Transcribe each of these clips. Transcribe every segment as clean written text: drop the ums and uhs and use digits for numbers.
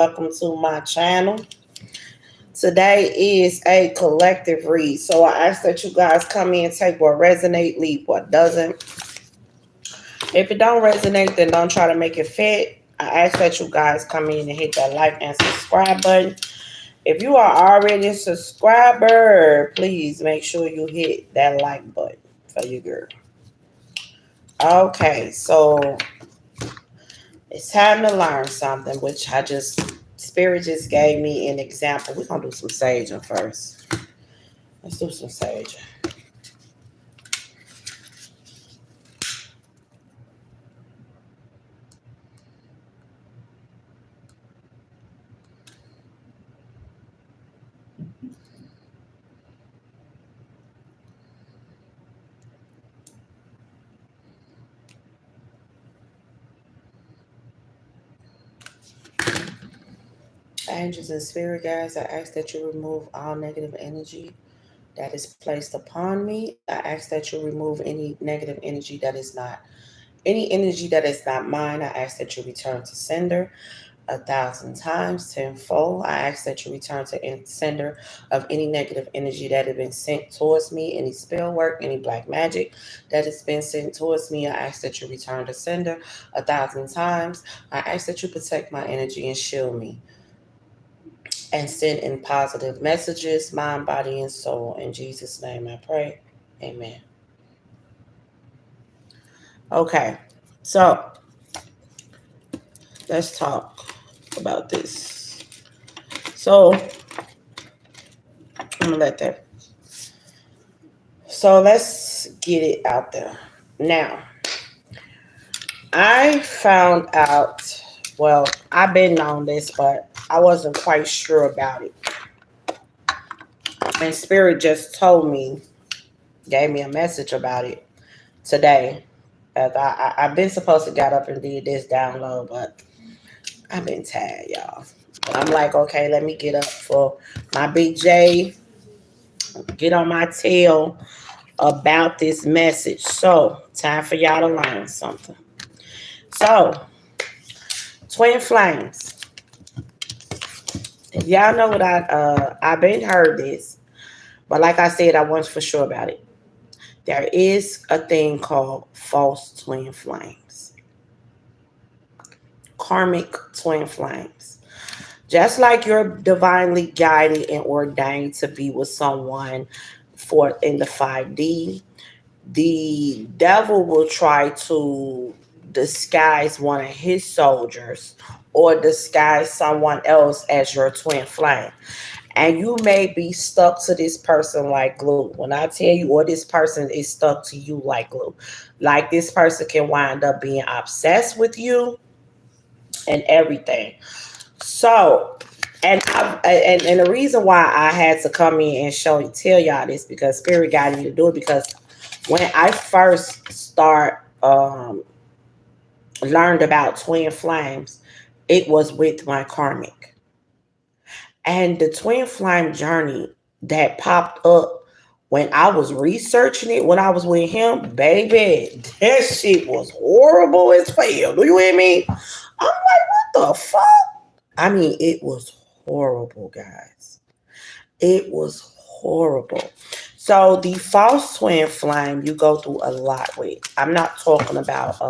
welcome to my channel. Today is a collective read, so I ask that you guys come in, take what resonate, leave what doesn't. If it don't resonate, then don't try to make it fit. I ask that you guys come in and hit that like and subscribe button. If you are already a subscriber, please make sure you hit that like button for your girl. Okay, so it's time to learn something, which Spirit just gave me an example. We're going to do some saging first. Let's do some saging. Angels and spirit guides, I ask that you remove all negative energy that is placed upon me. I ask that you remove any negative energy that is not any energy that is not mine. I ask that you return to sender 1,000 times, tenfold. I ask that you return to sender of any negative energy that has been sent towards me, any spell work, any black magic that has been sent towards me. I ask that you return to sender 1,000 times. I ask that you protect my energy and shield me and send in positive messages, mind, body, and soul. In Jesus' name I pray. Amen. Okay, so let's talk about this. So I'm gonna let that. So let's get it out there. Now, I found out, well, I've been on this, but I wasn't quite sure about it. And Spirit just told me, gave me a message about it today. I've been supposed to got up and did this download, but I've been tired, y'all. But I'm like, okay, let me get up for my big J, get on my tail about this message. So, time for y'all to learn something. So, twin flames. Y'all know what I've been heard this, but like I said, I wasn't for sure about it. There is a thing called false twin flames, karmic twin flames. Just like you're divinely guided and ordained to be with someone for in the 5D, the devil will try to disguise one of his soldiers or disguise someone else as your twin flame. And you may be stuck to this person like glue. When I tell you, or this person is stuck to you like glue, like this person can wind up being obsessed with you and everything. So, and the reason why I had to come in and tell y'all this, because Spirit guided me to do it, because when I first learned about twin flames, it was with my karmic. And the twin flame journey that popped up when I was researching it, when I was with him, baby, that shit was horrible as hell. Do you hear me? I'm like, what the fuck? I mean, it was horrible, guys. It was horrible. So the false twin flame you go through a lot with. I'm not talking about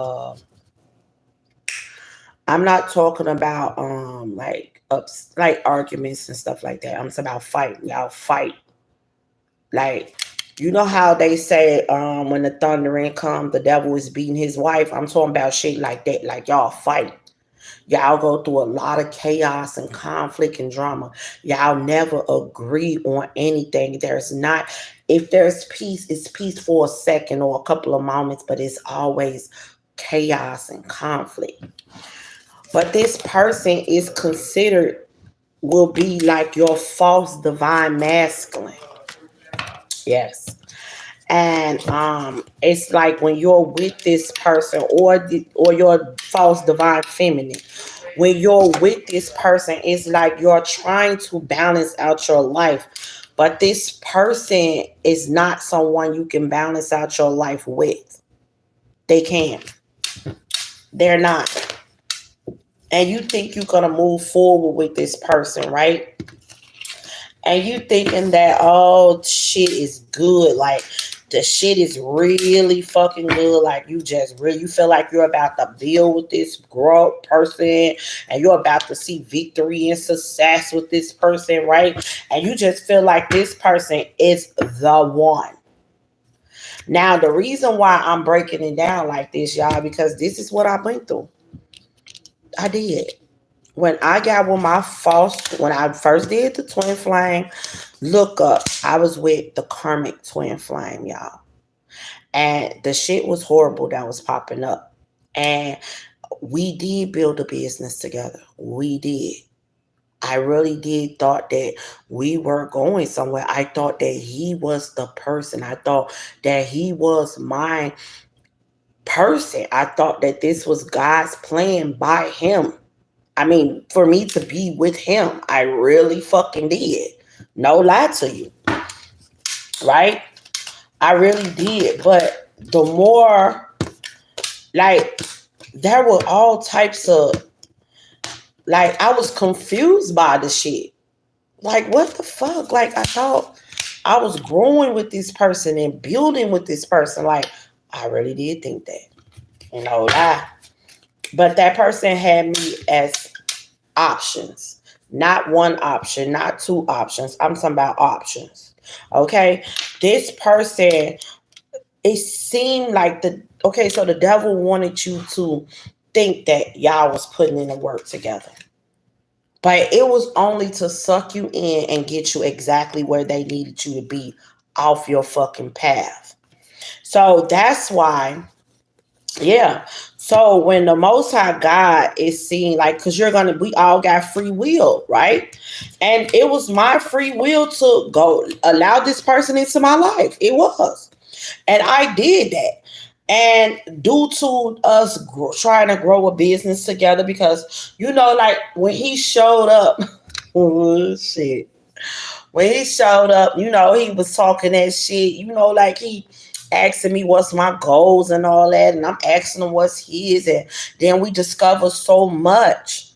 like ups like arguments and stuff like that. I'm talking about fighting. Y'all fight. Like, you know how they say when the thundering comes, the devil is beating his wife. I'm talking about shit like that. Like, y'all fight. Y'all go through a lot of chaos and conflict and drama. Y'all never agree on anything. If there's peace, it's peace for a second or a couple of moments, but it's always chaos and conflict. But this person is considered, will be like your false divine masculine. Yes. And it's like when you're with this person, or your false divine feminine, when you're with this person, it's like you're trying to balance out your life, but this person is not someone you can balance out your life with. They can't. They're not. and you think you're gonna move forward with this person, right? And you thinking that oh shit is good, like the shit is really fucking good, like you just really you feel like you're about to build with this growth person and you're about to see victory and success with this person, right? And you just feel like this person is the one. Now the reason why I'm breaking it down like this, y'all, because this is what I've been through. I did. When I got with my false, when I first did the twin flame, look up, I was with the karmic twin flame, y'all. And the shit was horrible that was popping up. And we did build a business together. We did. I really did thought that we were going somewhere. I thought that he was the person. I thought that he was my person. I thought that this was God's plan by him. I mean, for me to be with him, I really fucking did. No lie to you, right? I really did. But the more, like, there were all types of, like, I was confused by the shit. Like, what the fuck? Like, I thought I was growing with this person and building with this person. Like, I really did think that. No lie. But that person had me as options. Not one option, not two options. I'm talking about options. Okay? This person, it seemed like so the devil wanted you to think that y'all was putting in the work together. But it was only to suck you in and get you exactly where they needed you to be off your fucking path. So that's why, yeah. So when the Most High God is seen, like, because we all got free will, right? And it was my free will to go allow this person into my life. It was. And I did that. And due to us trying to grow a business together, because, like when he showed up, oh, shit. When he showed up, he was talking that shit, like he asking me what's my goals and all that. And I'm asking him what's his. And then we discovered so much,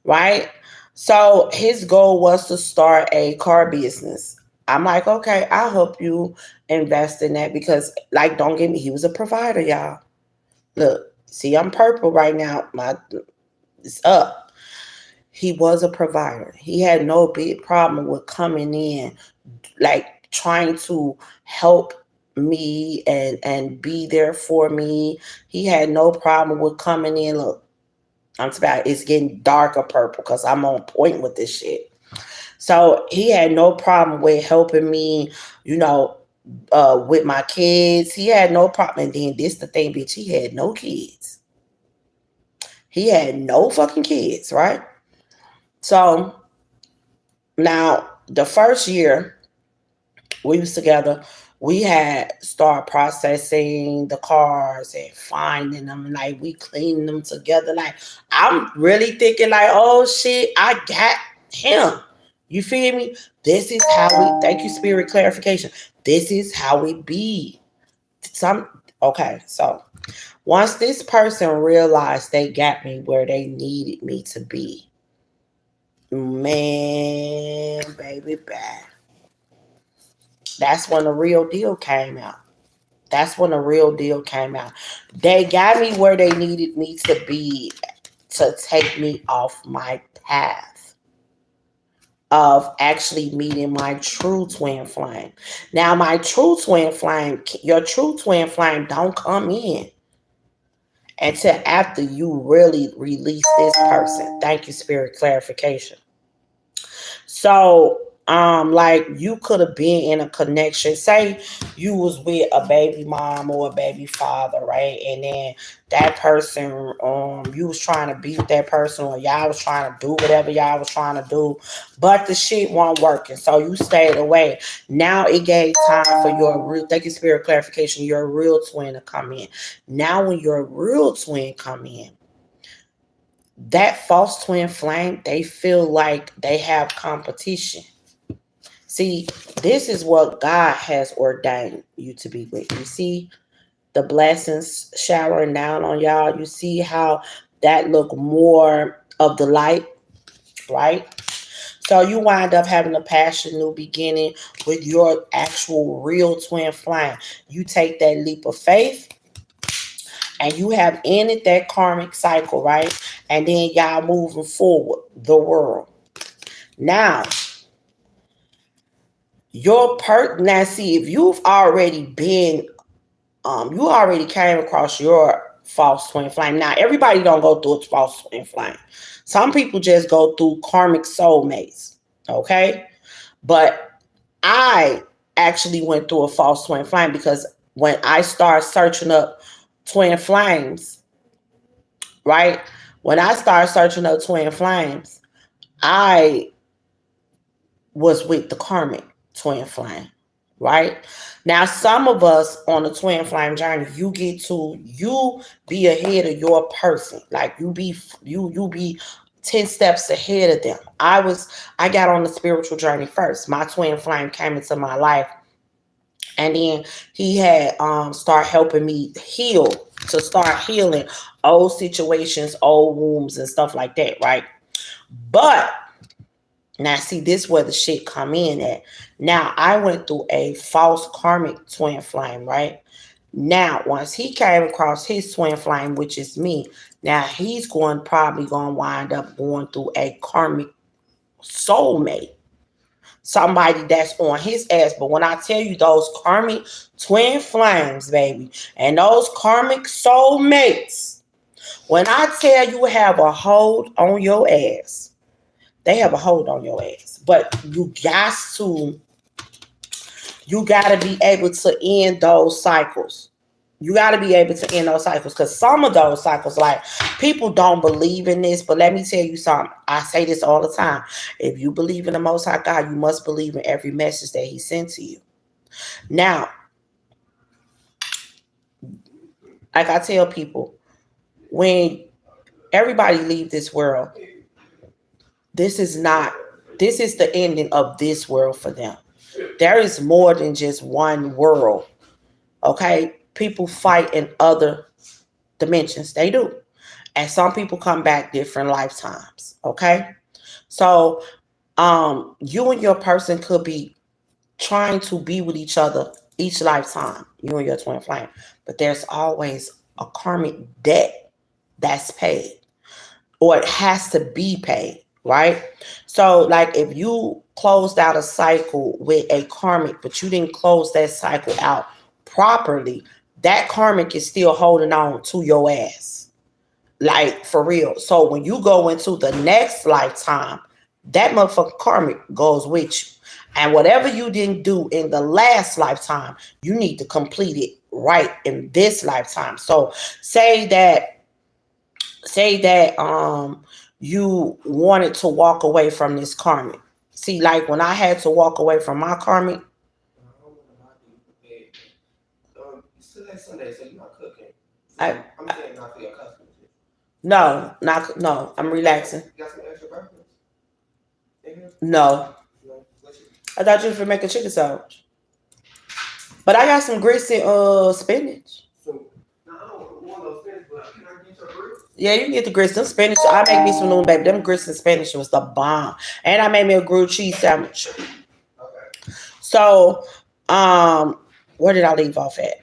right? So his goal was to start a car business. I'm like, okay, I'll help you invest in that because, like, don't get me, he was a provider, y'all. Look, see, I'm purple right now. It's up. He was a provider. He had no big problem with coming in, like trying to help me and be there for me. He had no problem with coming in. Look, it's getting darker purple because I'm on point with this shit. So he had no problem with helping me, with my kids. He had no problem. And then this the thing, bitch, he had no kids. He had no fucking kids, right? So now the first year we was together, we had start processing the cars and finding them, and like we cleaning them together. Like I'm really thinking like, oh shit, I got him. You feel me? This is how we thank you, spirit clarification. This is how we be. Okay, so once this person realized they got me where they needed me to be, man, baby, bad. That's when the real deal came out. That's when the real deal came out. They got me where they needed me to be to take me off my path of actually meeting my true twin flame. Now, my true twin flame, your true twin flame don't come in until after you really release this person. Thank you, spirit clarification. So, like you could have been in a connection. Say you was with a baby mom or a baby father, right? And then that person, you was trying to be with that person, or y'all was trying to do whatever y'all was trying to do, but the shit wasn't working. So you stayed away. Now it gave time for your real, thank you, spirit clarification, your real twin to come in. Now when your real twin come in, that false twin flame, they feel like they have competition. See, this is what God has ordained you to be with. You see the blessings showering down on y'all. You see how that look more of the light, right? So you wind up having a passion new beginning with your actual real twin flame. You take that leap of faith and you have ended that karmic cycle, right? And then y'all moving forward, the world. Now, now see, if you've already been, you already came across your false twin flame. Now, everybody don't go through a false twin flame. Some people just go through karmic soulmates, okay? But I actually went through a false twin flame because when I started searching up twin flames, right? When I started searching up twin flames, I was with the karmic twin flame, right? Now, some of us on the twin flame journey, you be ahead of your person. Like you be 10 steps ahead of them. I got on the spiritual journey first. My twin flame came into my life, and then he had start helping me start healing old situations, old wounds and stuff like that, right? But now, see, this is where the shit come in at. Now, I went through a false karmic twin flame, right? Now, once he came across his twin flame, which is me, now he's probably going to wind up going through a karmic soulmate. Somebody that's on his ass. But when I tell you those karmic twin flames, baby, and those karmic soulmates, when I tell you have a hold on your ass, they have a hold on your ass. But you got to be able to end those cycles. You got to be able to end those cycles, because some of those cycles, like, people don't believe in this, but let me tell you something. I say this all the time. If you believe in the Most High God, you must believe in every message that he sent to you. Now, like I tell people, when everybody leave this world, this is the ending of this world for them. There is more than just one world. Okay? People fight in other dimensions. They do. And some people come back different lifetimes. Okay? So, you and your person could be trying to be with each other each lifetime, you and your twin flame. But there's always a karmic debt that's paid, or it has to be paid. Right? So, like, if you closed out a cycle with a karmic, but you didn't close that cycle out properly, that karmic is still holding on to your ass. Like, for real. So when you go into the next lifetime, that motherfucking karmic goes with you. And whatever you didn't do in the last lifetime, you need to complete it right in this lifetime. So say that you wanted to walk away from this karmic. See, like, when I had to walk away from my karmic. Sunday, so you're not cooking. I'm saying not for your customers. No, I'm relaxing. You got some extra breakfast? No. I thought you were for making chicken sandwich. But I got some grits and spinach. Yeah, you can get the grits. Them spinach. I make me some noodles, baby. Them grits and spinach was the bomb. And I made me a grilled cheese sandwich. Okay. So, where did I leave off at?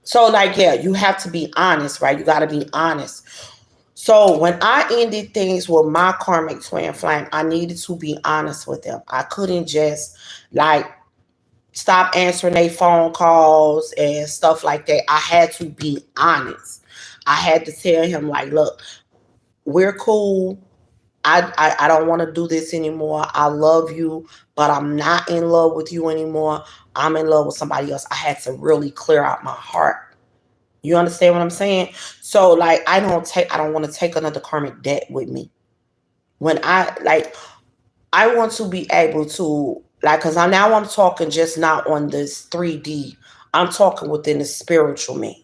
So, like, yeah, you have to be honest, right? You got to be honest. So when I ended things with my karmic twin flame, I needed to be honest with them. I couldn't just, like, stop answering their phone calls and stuff like that. I had to be honest. I had to tell him, like, look, we're cool. I don't want to do this anymore. I love you, but I'm not in love with you anymore. I'm in love with somebody else. I had to really clear out my heart. You understand what I'm saying? So, like, I don't want to take another karmic debt with me. When I want to be able to, like, because I'm talking just not on this 3D. I'm talking within the spiritual me.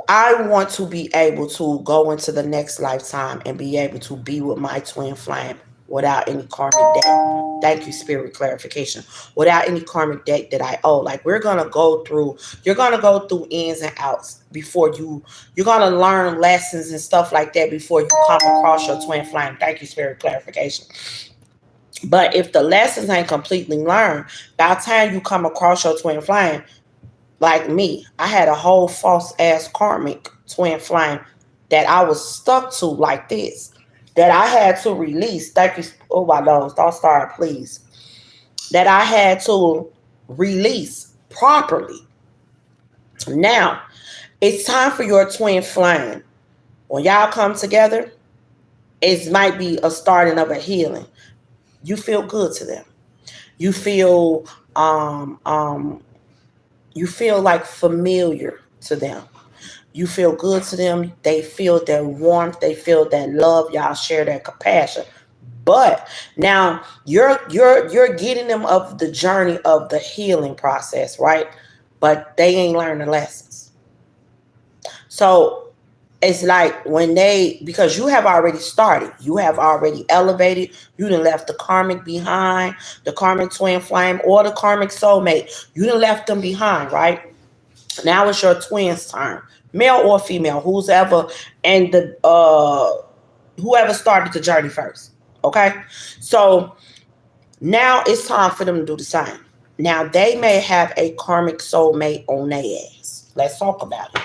I want to be able to go into the next lifetime and be able to be with my twin flame without any karmic debt. Thank you, spirit clarification. Without any karmic debt that I owe. Like you're gonna go through ins and outs before you're gonna learn lessons and stuff like that before you come across your twin flame. Thank you, spirit clarification. But if the lessons ain't completely learned, by the time you come across your twin flame, like me, I had a whole false ass karmic twin flame that I was stuck to like this, that I had to release. Thank you. Oh my nose, don't start, please. That I had to release properly. Now, it's time for your twin flame. When y'all come together, it might be a starting of a healing. You feel good to them. You feel like familiar to them. You feel good to them. They feel that warmth. They feel that love. Y'all share that compassion. But now you're getting them of the journey of the healing process, right? But they ain't learning lessons. So it's like because you have already started, you have already elevated, you done left the karmic behind, the karmic twin flame or the karmic soulmate, you done left them behind, right? Now it's your twins' turn, male or female, whoever, and whoever started the journey first. Okay, so now it's time for them to do the same. Now they may have a karmic soulmate on their ass. Let's talk about it.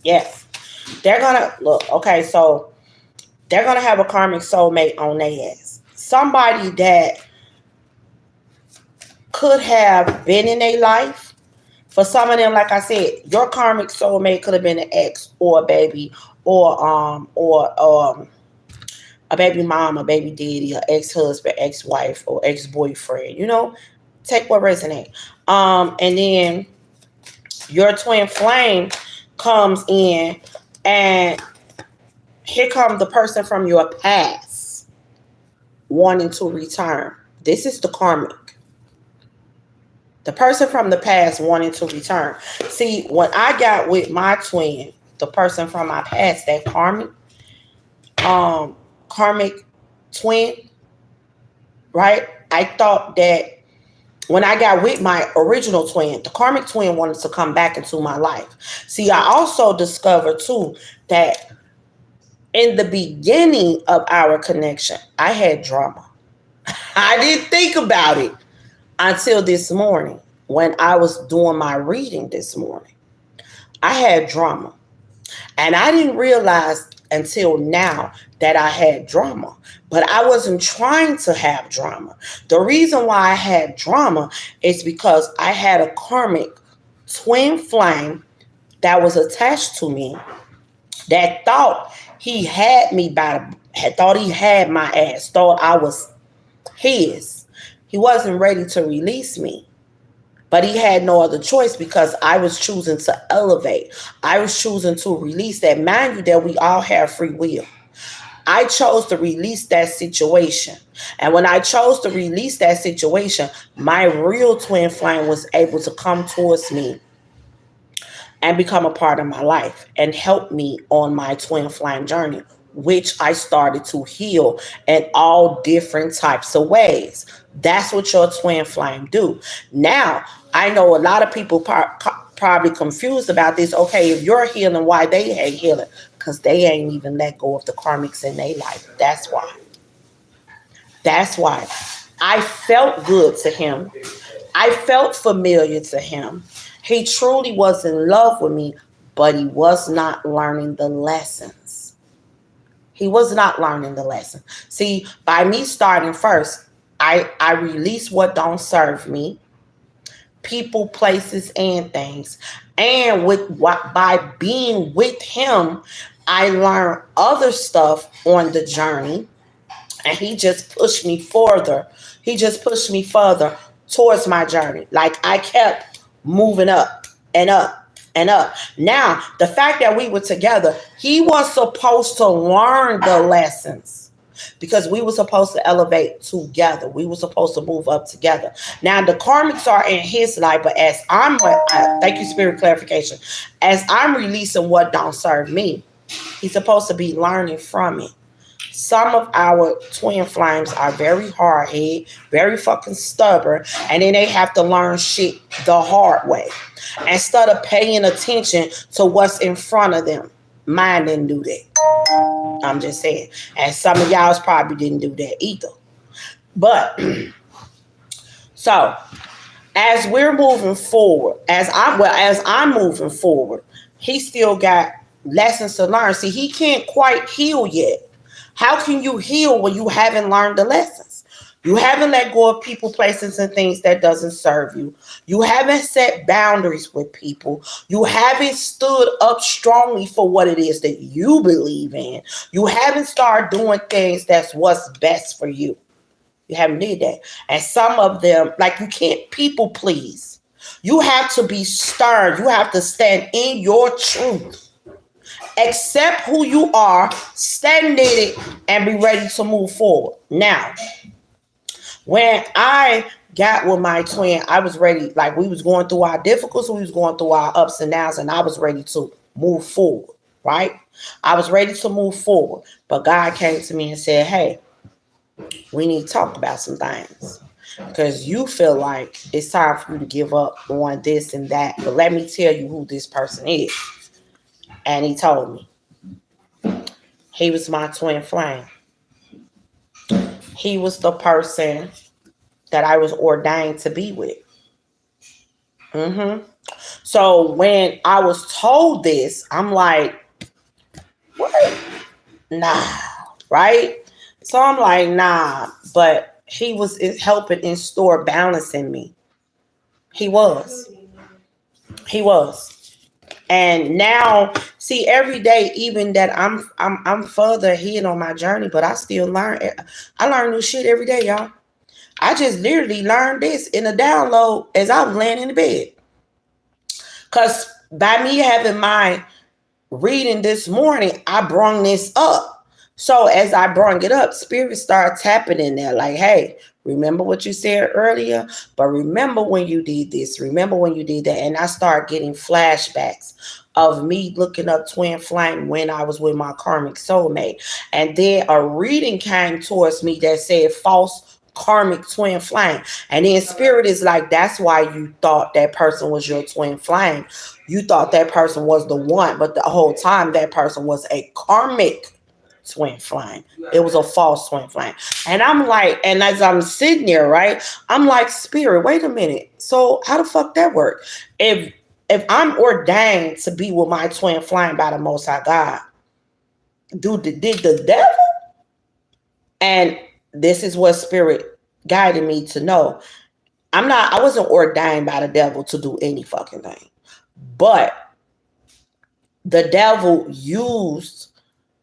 Yes. They're gonna look, okay, so they're gonna have a karmic soulmate on their ass. Somebody that could have been in their life. For some of them, like I said, your karmic soulmate could have been an ex or a baby or a baby mom, a baby daddy, an ex-husband, ex-wife, or ex-boyfriend. Take what resonates. And then your twin flame comes in, and here comes the person from your past wanting to return. This is the karmic. The person from the past wanting to return. See, when I got with my twin, the person from my past, that karmic twin, right? I thought that when I got with my original twin, the karmic twin wanted to come back into my life. See, I also discovered too that in the beginning of our connection, I had drama. I didn't think about it until this morning when I was doing my reading this morning. I had drama. And I didn't realize until now that I had drama. But I wasn't trying to have drama. The reason why I had drama is because I had a karmic twin flame that was attached to me that thought he had me thought he had my ass, thought I was his. He wasn't ready to release me. But he had no other choice because I was choosing to elevate. I was choosing to release that. Mind you that we all have free will. I chose to release that situation. And when I chose to release that situation, my real twin flame was able to come towards me and become a part of my life and help me on my twin flame journey, which I started to heal in all different types of ways. That's what your twin flame do. Now, I know a lot of people probably confused about this. Okay, if you're healing, why they ain't healing? Because they ain't even let go of the karmics in their life. That's why. That's why. I felt good to him. I felt familiar to him. He truly was in love with me, but he was not learning the lessons. He was not learning the lesson. See, by me starting first, I release what don't serve me, people, places, and things. And by being with him, I learned other stuff on the journey. And he just pushed me further. He just pushed me further towards my journey. Like I kept moving up and up and up. Now, the fact that we were together, he was supposed to learn the lessons because we were supposed to elevate together. We were supposed to move up together. Now, the karmics are in his life, but as thank you, spirit clarification, as I'm releasing what don't serve me, he's supposed to be learning from it. Some of our twin flames are very hard-headed, very fucking stubborn, and then they have to learn shit the hard way instead of paying attention to what's in front of them. Mine didn't do that. I'm just saying. And some of y'all's probably didn't do that either. But so as we're moving forward, as I'm moving forward, he still got lessons to learn. See, he can't quite heal yet. How can you heal when you haven't learned the lessons? You haven't let go of people, places, and things that doesn't serve you. You haven't set boundaries with people. You haven't stood up strongly for what it is that you believe in. You haven't started doing things that's what's best for you. You haven't did that. And some of them, like, you can't people please. You have to be stern. You have to stand in your truth. Accept who you are, stand in it, and be ready to move forward. Now, when I got with my twin, I was ready. Like, we was going through our difficulties, we was going through our ups and downs, and I was ready to move forward, right? I was ready to move forward. But God came to me and said, hey, we need to talk about some things. Because you feel like it's time for you to give up on this and that. But let me tell you who this person is. And he told me. He was my twin flame. He was the person that I was ordained to be with. So when I was told this, I'm like, what? Nah, right? So I'm like, nah. But he was helping install balance in me. He was. And now, see, every day, even that I'm further ahead on my journey, but I still learn. I learn new shit every day, y'all. I just literally learned this in a download as I was laying in the bed. Because by me having my reading this morning, I brung this up. So as I brung it up, Spirit started tapping in there like, hey, remember what you said earlier? But remember when you did this. Remember when you did that. And I started getting flashbacks of me looking up twin flame when I was with my karmic soulmate. And then a reading came towards me that said false karmic twin flame. And then Spirit is like, that's why you thought that person was your twin flame. You thought that person was the one, but the whole time that person was a karmic twin flame. It was a false twin flame. And I'm like, and as I'm sitting there, right, I'm like, Spirit, wait a minute. So how the fuck that work? If I'm ordained to be with my twin flame by the Most High God, did the devil? And this is what Spirit guided me to know. I wasn't ordained by the devil to do any fucking thing. But the devil used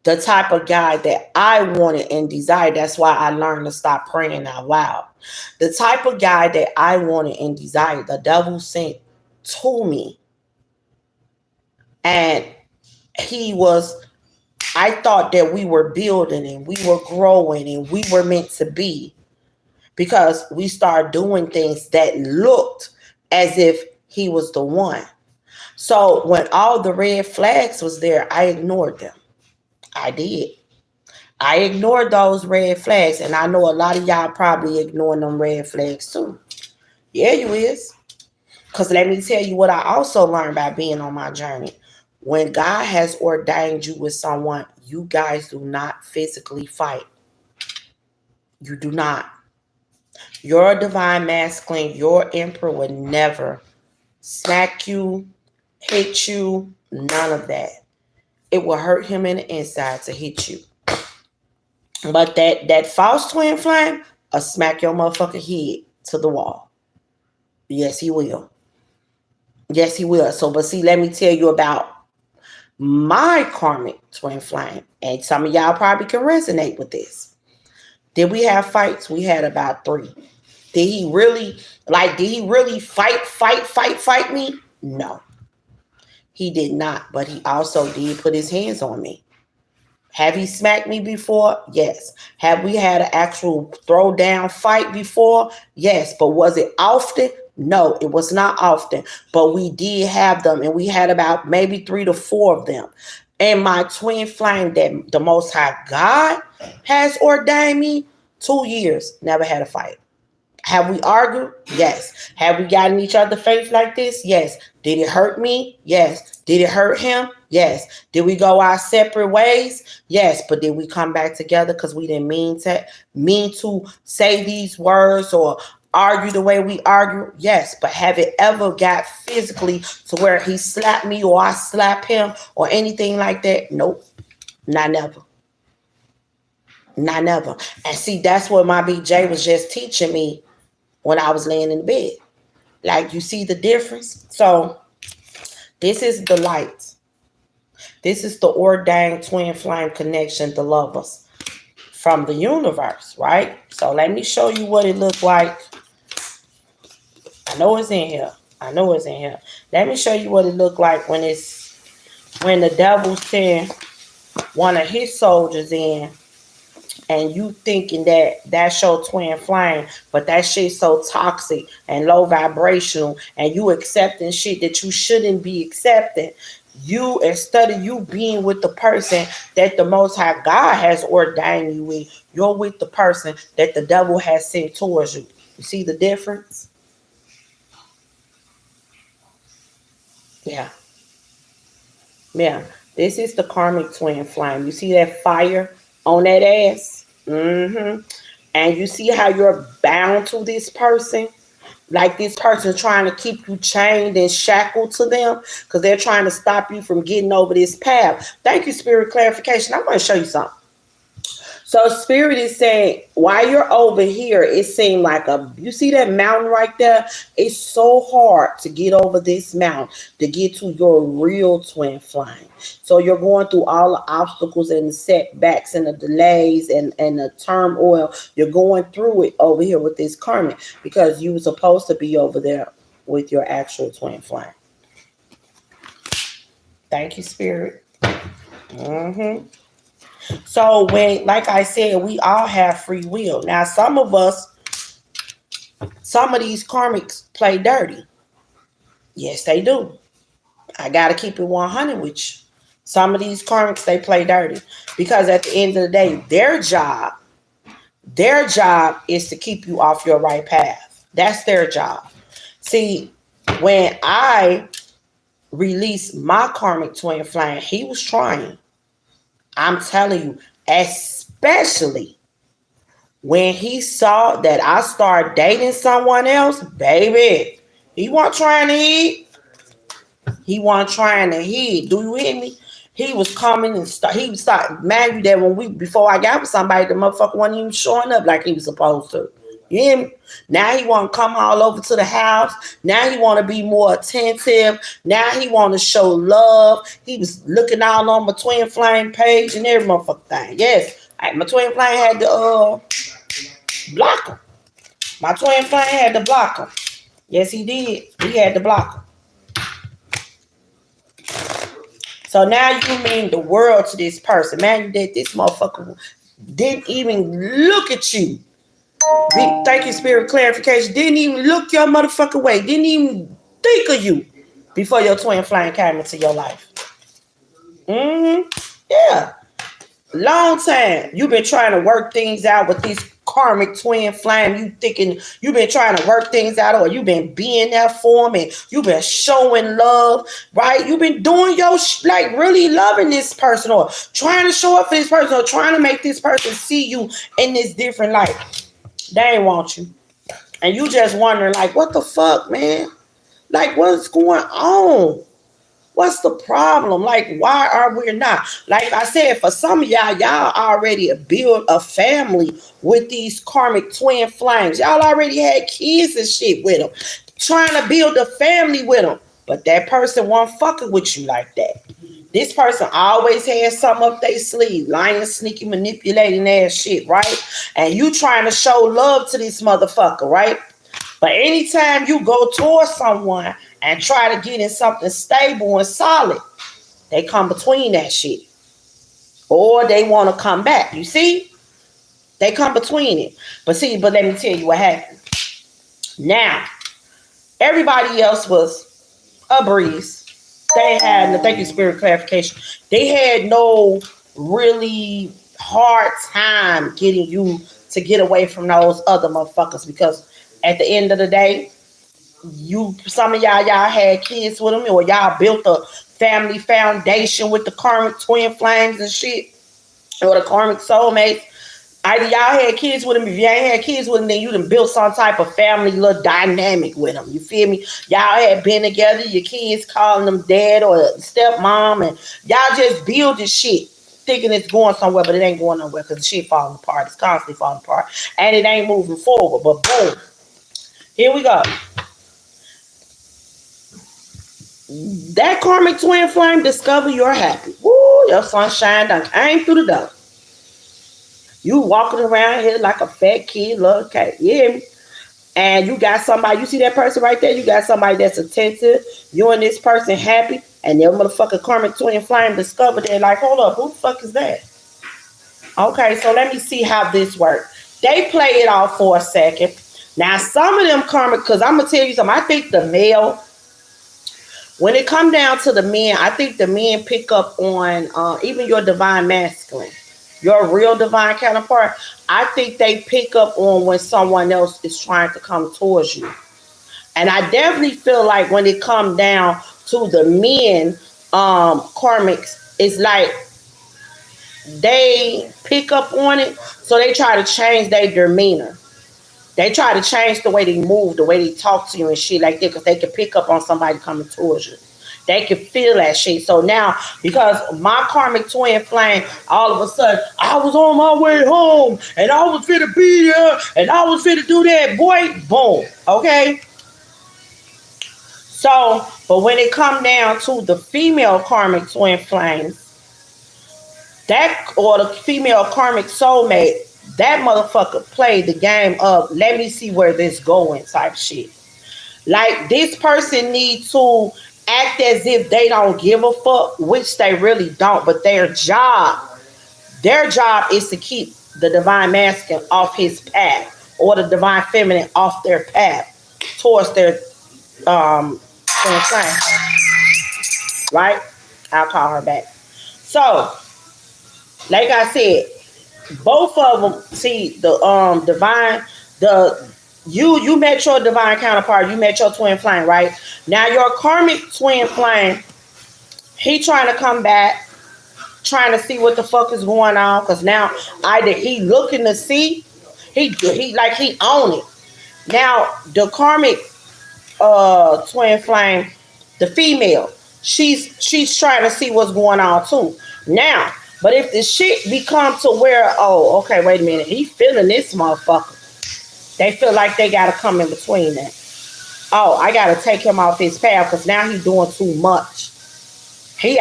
the type of guy that I wanted and desired. That's why I learned to stop praying out loud. The type of guy that I wanted and desired, the devil sent to me. And I thought that we were building and we were growing and we were meant to be, because we started doing things that looked as if he was the one. So when all the red flags was there, I ignored them. I did. I ignored those red flags. And I know a lot of y'all probably ignoring them red flags too. Yeah, you is. Because let me tell you what I also learned by being on my journey. When God has ordained you with someone, you guys do not physically fight. You do not. Your divine masculine, your emperor would never smack you, hit you, none of that. It will hurt him in the inside to hit you. But that false twin flame will smack your motherfucking head to the wall. Yes, he will. Yes, he will. So, but see, let me tell you about my karmic twin flame. And some of y'all probably can resonate with this. Did we have fights? We had about 3. Did he really fight me? No. He did not, but he also did put his hands on me. Have he smacked me before? Yes. Have we had an actual throw down fight before? Yes. But was it often? No, it was not often. But we did have them, and we had about maybe 3 to 4 of them. And my twin flame that the Most High God has ordained me, 2 years, never had a fight. Have we argued? Yes. Have we gotten each other face like this? Yes. Did it hurt me? Yes. Did it hurt him? Yes. Did we go our separate ways? Yes. But did we come back together because we didn't mean to say these words or argue the way we argue? Yes. But have it ever got physically to where he slapped me or I slap him or anything like that? Nope. Not never. Not never. And see, that's what my BJ was just teaching me when I was laying in the bed. Like, you see the difference? So this is the light. This is the ordained twin flame connection, the lovers from the universe, right? So let me show you what it looked like. I know it's in here. Let me show you what it looked like when the devil sent one of his soldiers in, and you thinking that that's your twin flame, but that shit's so toxic and low vibrational, and you accepting shit that you shouldn't be accepting. You, instead of you being with the person that the Most High God has ordained you with, you're with the person that the devil has sent towards you. You see the difference? Yeah. This is the karmic twin flame. You see that fire on that ass? And you see how you're bound to this person? Like this person trying to keep you chained and shackled to them because they're trying to stop you from getting over this path. Thank you, Spirit Clarification. I'm going to show you something. So Spirit is saying, while you're over here, it seemed like you see that mountain right there? It's so hard to get over this mountain, to get to your real twin flame. So you're going through all the obstacles and the setbacks and the delays and the turmoil. You're going through it over here with this karmic because you were supposed to be over there with your actual twin flame. Thank you, Spirit. So when, like I said, we all have free will. Now, some of these karmics play dirty. Yes, they do. I got to keep it 100 with you. Some of these karmics, they play dirty because at the end of the day, their job is to keep you off your right path. That's their job. See, when I released my karmic twin flame, he was trying. I'm telling you, especially when he saw that I started dating someone else, baby, he wasn't trying to hit. Do you hear me? He was coming and he would start mad you that before I got with somebody, the motherfucker wasn't even showing up like he was supposed to. You hear me? Now he want to come all over to the house. Now he want to be more attentive. Now he want to show love. He was looking all on my twin flame page and every motherfucking thing. Yes, my twin flame had to block him. My twin flame had to block him. Yes, he did. He had to block him. So now you mean the world to this person. Man, that this motherfucker didn't even look at you. Thank you, Spirit Clarification. Didn't even look your motherfucking way. Didn't even think of you before your twin flame came into your life. Yeah. Long time. You've been trying to work things out with this karmic twin flame. You thinking you've been trying to work things out, or you've been being there for them, and you've been showing love, right? You've been doing your like really loving this person, or trying to show up for this person, or trying to make this person see you in this different light. They ain't want you. And you just wondering, like, what the fuck, man? Like, what's going on? What's the problem? Like, why are we not? Like I said, for some of y'all already built a family with these karmic twin flames. Y'all already had kids and shit with them. Trying to build a family with them. But that person wasn't fucking with you like that. This person always has something up their sleeve, lying, sneaky, manipulating ass shit, right? And you trying to show love to this motherfucker, right? But anytime you go towards someone and try to get in something stable and solid, they come between that shit. Or they want to come back. You see? They come between it. But let me tell you what happened. Now, everybody else was a breeze. They had, thank you, spirit clarification. They had no really hard time getting you to get away from those other motherfuckers because at the end of the day, some of y'all had kids with them or y'all built a family foundation with the karmic twin flames and shit or the karmic soulmates. Either y'all had kids with them. If you ain't had kids with them, then you done built some type of family little dynamic with them. You feel me? Y'all had been together. Your kids calling them dad or stepmom, and y'all just building shit, thinking it's going somewhere, but it ain't going nowhere because the shit falling apart. It's constantly falling apart, and it ain't moving forward. But boom, here we go. That karmic twin flame, discover you're happy. Woo, your sunshine done came through the door. You walking around here like a fat kid, love cake. You hear me? And you got somebody, you see that person right there? You got somebody that's attentive. You and this person happy. And their motherfucking karmic twin flame discovered it. Like, hold up, who the fuck is that? Okay, so let me see how this works. They play it off for a second. Now, some of them karmic, because I'm going to tell you something. I think the male, when it come down to the men, I think the men pick up on even your divine masculine. Your real divine counterpart, I think they pick up on when someone else is trying to come towards you. And I definitely feel like when it comes down to the men, karmics, it's like they pick up on it, so they try to change their demeanor. They try to change the way they move, the way they talk to you and shit like that, because they can pick up on somebody coming towards you. They can feel that shit. So now, because my karmic twin flame, all of a sudden, I was on my way home, and I was fit to be there, and I was fit to do that, boy, boom, okay? So, but when it come down to the female karmic twin flames, that, or the female karmic soulmate, that motherfucker played the game of, let me see where this going type shit. Like, this person needs to act as if they don't give a fuck, which they really don't, but their job is to keep the divine masculine off his path, or the divine feminine off their path towards their flame. Right? I'll call her back. So, like I said, both of them, see, the divine, you met your divine counterpart, you met your twin flame, right? Now your karmic twin flame, he trying to come back, trying to see what the fuck is going on, because now either he looking to see, he like he own it. Now the karmic twin flame, the female, she's trying to see what's going on too. Now, but if the shit become to where, oh, okay, wait a minute, he feeling this motherfucker. They feel like they gotta come in between that. Oh, I gotta take him off his path because now he's doing too much. He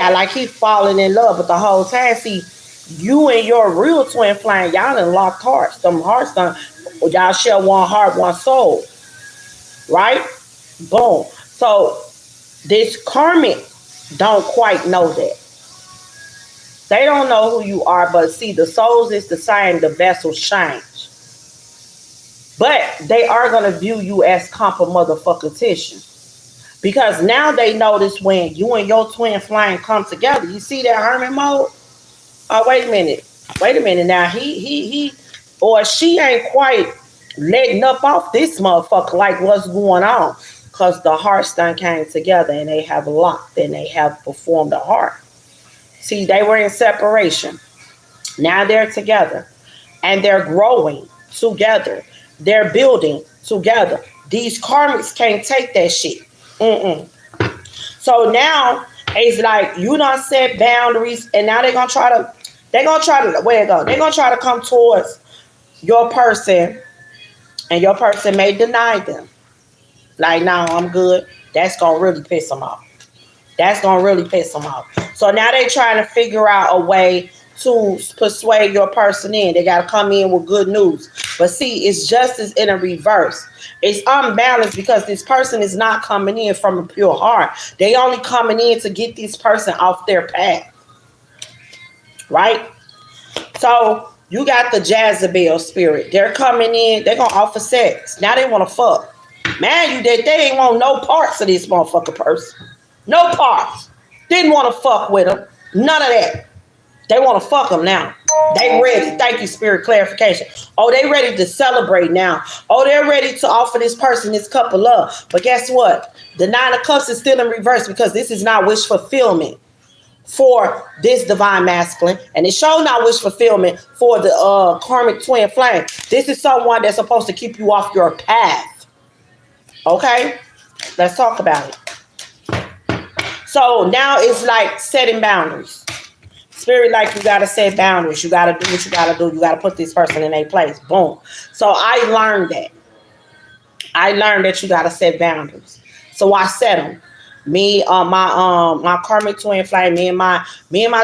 falling in love, but the whole time, see, you and your real twin flame, y'all done locked hearts. Them hearts done, y'all share one heart, one soul. Right? Boom. So this karmic don't quite know that. They don't know who you are, but see, the souls is the same, the vessels change. But they are going to view you as compa motherfucking tissue. Because now they notice when you and your twin flame come together. You see that hermit mode? Oh, wait a minute. Now he or she ain't quite letting up off this motherfucker like what's going on. Because the hearts done came together and they have locked and they have performed a heart. See, they were in separation. Now they're together. And they're growing together. They're building together. These karmics can't take that shit. So now it's like you done set boundaries, and now they're gonna try to where it go? They're gonna try to come towards your person, and your person may deny them. Like, no, I'm good. That's gonna really piss them off. So now they trying to figure out a way to persuade your person in. They got to come in with good news. But see, it's justice in a reverse. It's unbalanced because this person is not coming in from a pure heart. They only coming in to get this person off their path. Right? So you got the Jezebel spirit. They're coming in. They're going to offer sex. Now they want to fuck. Man, they ain't want no parts of this motherfucker person. No parts. Didn't want to fuck with them. None of that. They want to fuck them now. They ready. Thank you, Spirit clarification. Oh, they ready to celebrate now. Oh, they're ready to offer this person this cup of love. But guess what? The Nine of Cups is still in reverse because this is not wish fulfillment for this divine masculine, and it shows not wish fulfillment for the karmic twin flame. This is someone that's supposed to keep you off your path. Okay, let's talk about it. So now it's like setting boundaries. Spirit, like, you gotta set boundaries. You gotta do what you gotta do. You gotta put this person in a place. Boom. So I learned that. I learned that you gotta set boundaries. So I set them. Me, my karmic twin flame, me and my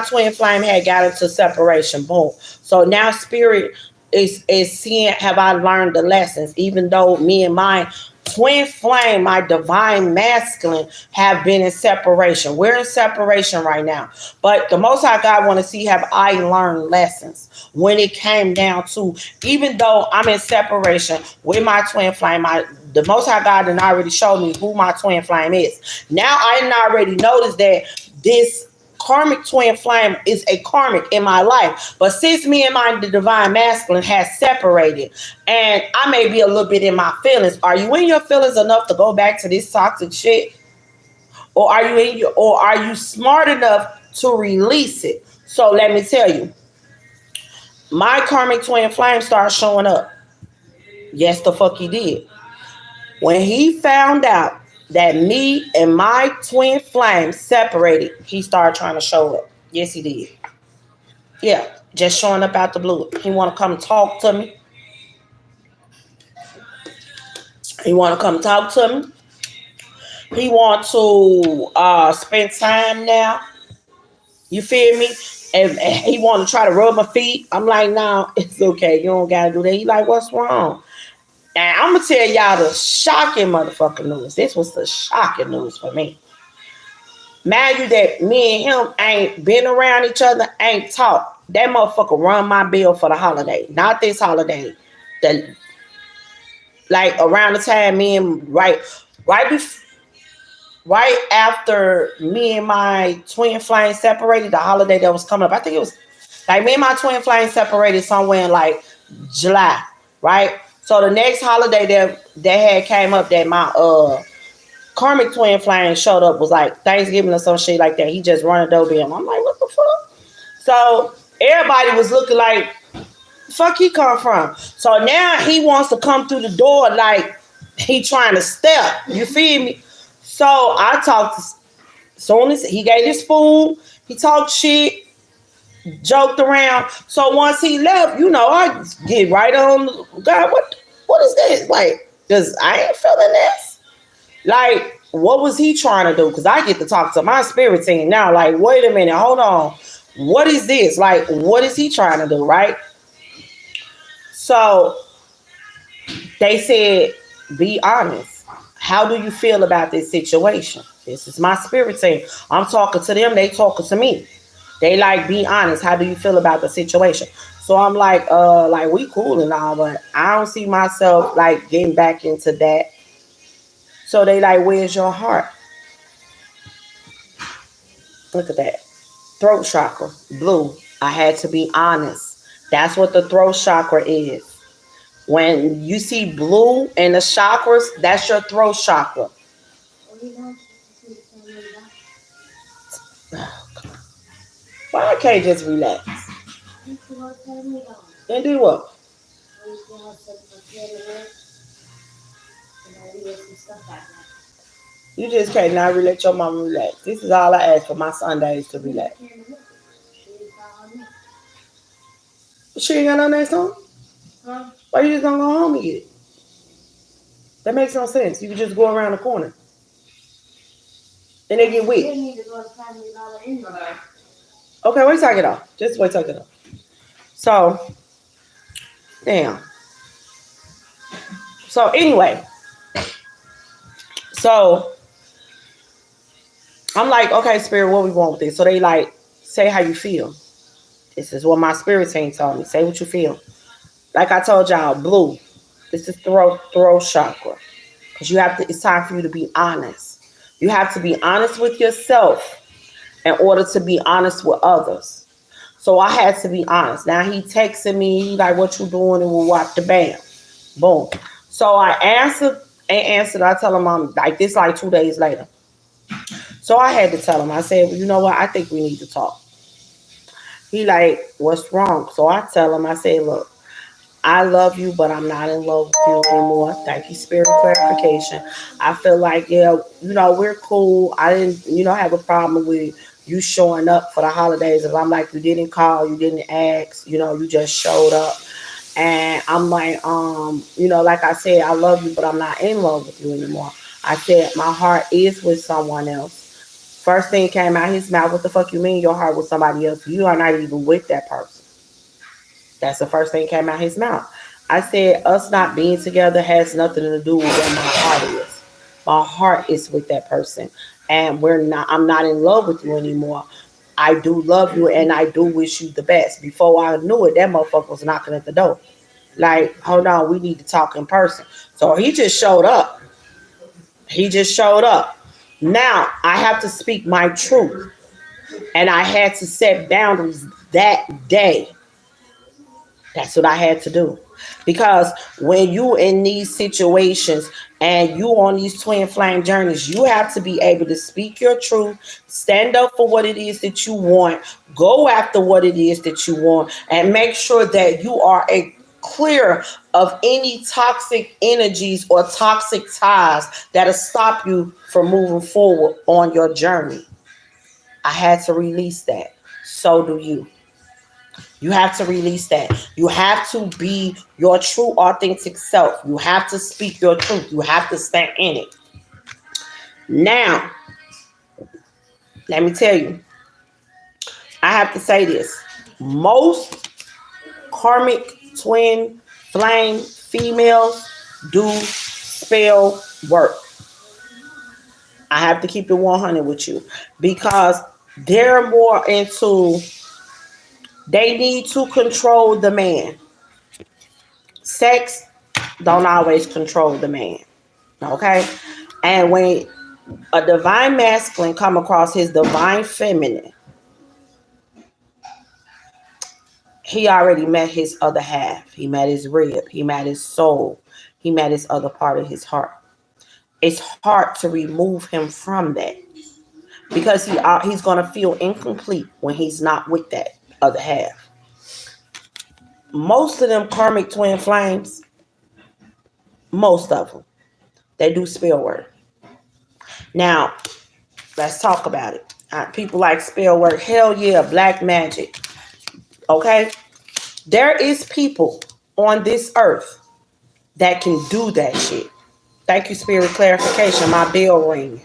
twin flame had got into separation. Boom. So now Spirit is seeing, have I learned the lessons, even though me and my twin flame, my divine masculine, have been in separation. We're in separation right now. But the Most High God want to see, have I learned lessons when it came down to, even though I'm in separation with my twin flame, the Most High God done already showed me who my twin flame is. Now I done already noticed that this karmic twin flame is a karmic in my life. But since me and the divine masculine has separated, and I may be a little bit in my feelings, are you in your feelings enough to go back to this toxic shit? Or are you smart enough to release it? So let me tell you, my karmic twin flame started showing up. Yes, the fuck he did. When he found out that me and my twin flame separated, he started trying to show up. Yes, he did. Yeah, just showing up out the blue. He want to come talk to me. He want to come talk to me. He want to spend time now. You feel me? And he want to try to rub my feet. I'm like, nah, it's okay. You don't got to do that. He like, what's wrong? And I'm going to tell y'all the shocking motherfucking news. This was the shocking news for me. Mind you that me and him ain't been around each other, ain't talked. That motherfucker run my bill for the holiday. Not this holiday. Like around the time me and right after me and my twin flame separated, the holiday that was coming up. I think it was like me and my twin flame separated somewhere in like July, right? So the next holiday that had came up that my karmic twin flame showed up was like Thanksgiving or some shit like that. He just run a doorbell. I'm like, what the fuck? So everybody was looking like, fuck he come from? So now he wants to come through the door like he trying to step. You feel me? So I talked soon as he gave his food, he talked shit, joked around. So once he left, I get right on. God, what is this? Like, because I ain't feeling this. Like, what was he trying to do? Because I get to talk to my spirit team now. Like, wait a minute, hold on. What is this? Like, what is he trying to do? Right? So they said, be honest. How do you feel about this situation? This is my spirit team. I'm talking to them. They talking to me. They like, be honest. How do you feel about the situation? So I'm like we cool and all, but I don't see myself like getting back into that. So they like, where's your heart? Look at that. Throat chakra, blue. I had to be honest. That's what the throat chakra is. When you see blue in the chakras, that's your throat chakra. Oh, why I can't just relax? And do what? You just can't not relax your mama relax. This is all I ask for my Sundays to relax. She ain't got no next song? Huh? Why you just don't go home and get it? That makes no sense. You can just go around the corner. And they get wet. Okay, wait till I get off. Just wait till I get off. So, damn. So, anyway. So, I'm like, okay, spirit, what we want with this? So, they like, say how you feel. This is what my spirit team told me. Say what you feel. Like I told y'all, blue. This is throat chakra. Because it's time for you to be honest. You have to be honest with yourself. in order to be honest with others. So I had to be honest. Now he texting me, he like, what you doing? And we'll watch the bam. Boom. So I answered. I tell him I'm like this like 2 days later. So I had to tell him, I said, well, you know what? I think we need to talk. He like, what's wrong? So I tell him, I say, look, I love you, but I'm not in love with you anymore. Thank you, Spirit clarification. I feel like, yeah, we're cool. I didn't, have a problem with you showing up for the holidays. If I'm like, you didn't call, you didn't ask, you just showed up. And I'm like, like I said, I love you, but I'm not in love with you anymore. I said, my heart is with someone else. First thing came out his mouth, what the fuck you mean your heart with somebody else? You are not even with that person. That's the first thing came out his mouth. I said, us not being together has nothing to do with where my heart is. My heart is with that person. And I'm not in love with you anymore. I do love you and I do wish you the best. Before I knew it, that motherfucker was knocking at the door. Like, hold on, we need to talk in person. So he just showed up. Now I have to speak my truth. And I had to set boundaries that day. That's what I had to do. Because when you in these situations and you on these twin flame journeys, you have to be able to speak your truth, stand up for what it is that you want, go after what it is that you want, and make sure that you are clear of any toxic energies or toxic ties that'll stop you from moving forward on your journey. I had to release that. So do you. You have to release that. You have to be your true, authentic self. You have to speak your truth. You have to stand in it. Now, let me tell you, I have to say this. Most karmic twin flame females do spell work. I have to keep it 100 with you because they're more into, they need to control the man. Sex don't always control the man. Okay? And when a divine masculine come across his divine feminine, he already met his other half. He met his rib. He met his soul. He met his other part of his heart. It's hard to remove him from that because he's going to feel incomplete when he's not with that other half. Most of them karmic twin flames, most of them, they do spell work. Now, let's talk about it. People like spell work. Hell yeah, black magic. Okay? There is people on this earth that can do that shit. Thank you, Spirit clarification. My bell ring.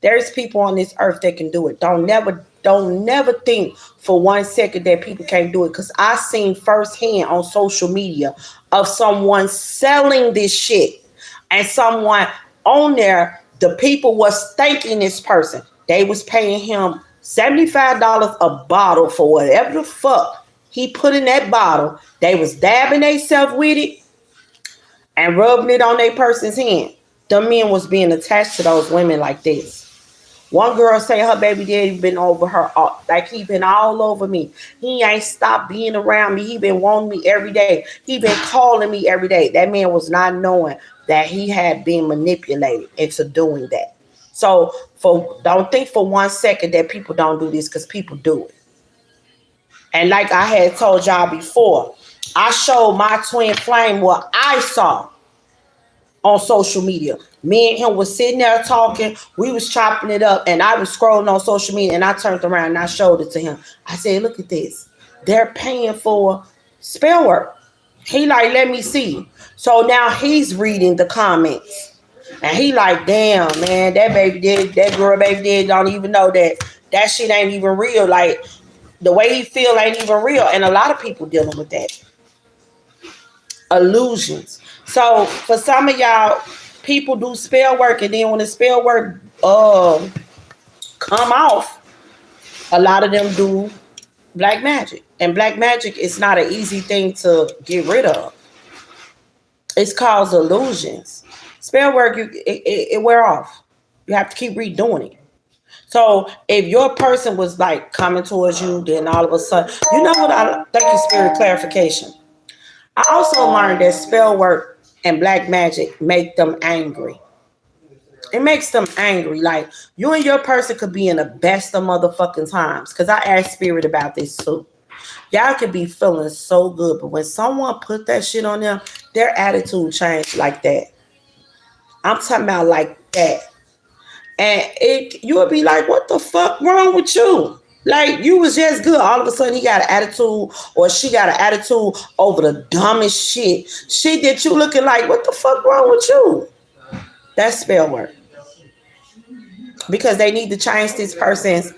There's people on this earth that can do it. Don't never think for 1 second that people can't do it. Because I seen firsthand on social media of someone selling this shit. And someone on there, the people was thanking this person. They was paying him $75 a bottle for whatever the fuck he put in that bottle. They was dabbing themselves with it and rubbing it on their person's hand. The men was being attached to those women like this. One girl say her baby daddy been over her, like he been all over me. He ain't stopped being around me. He been wanting me every day. He been calling me every day. That man was not knowing that he had been manipulated into doing that. So don't think for 1 second that people don't do this, because people do it. And like I had told y'all before, I showed my twin flame what I saw on social media. Me and him was sitting there talking. We was chopping it up, and I was scrolling on social media, and I turned around and I showed it to him. I said, look at this. They're paying for spell work. He like, let me see. So now he's reading the comments. And he like, damn, man, that girl baby did don't even know that shit ain't even real. Like, the way he feel ain't even real. And a lot of people dealing with that. Illusions. So for some of y'all, people do spell work, and then when the spell work come off, a lot of them do black magic. And black magic is not an easy thing to get rid of. It's called illusions. Spell work, it wear off. You have to keep redoing it. So if your person was like coming towards you, then all of a sudden, you know what? Thank you, Spirit, clarification. I also learned that spell work and black magic make them angry. It makes them angry. Like you and your person could be in the best of motherfucking times. Cause I asked Spirit about this too. Y'all could be feeling so good, but when someone put that shit on them, their attitude changed like that. I'm talking about like that. And you would be like, what the fuck wrong with you? Like you was just good. All of a sudden he got an attitude or she got an attitude over the dumbest shit. Shit that you looking like, what the fuck wrong with you? That's spell work. Because they need to change this person's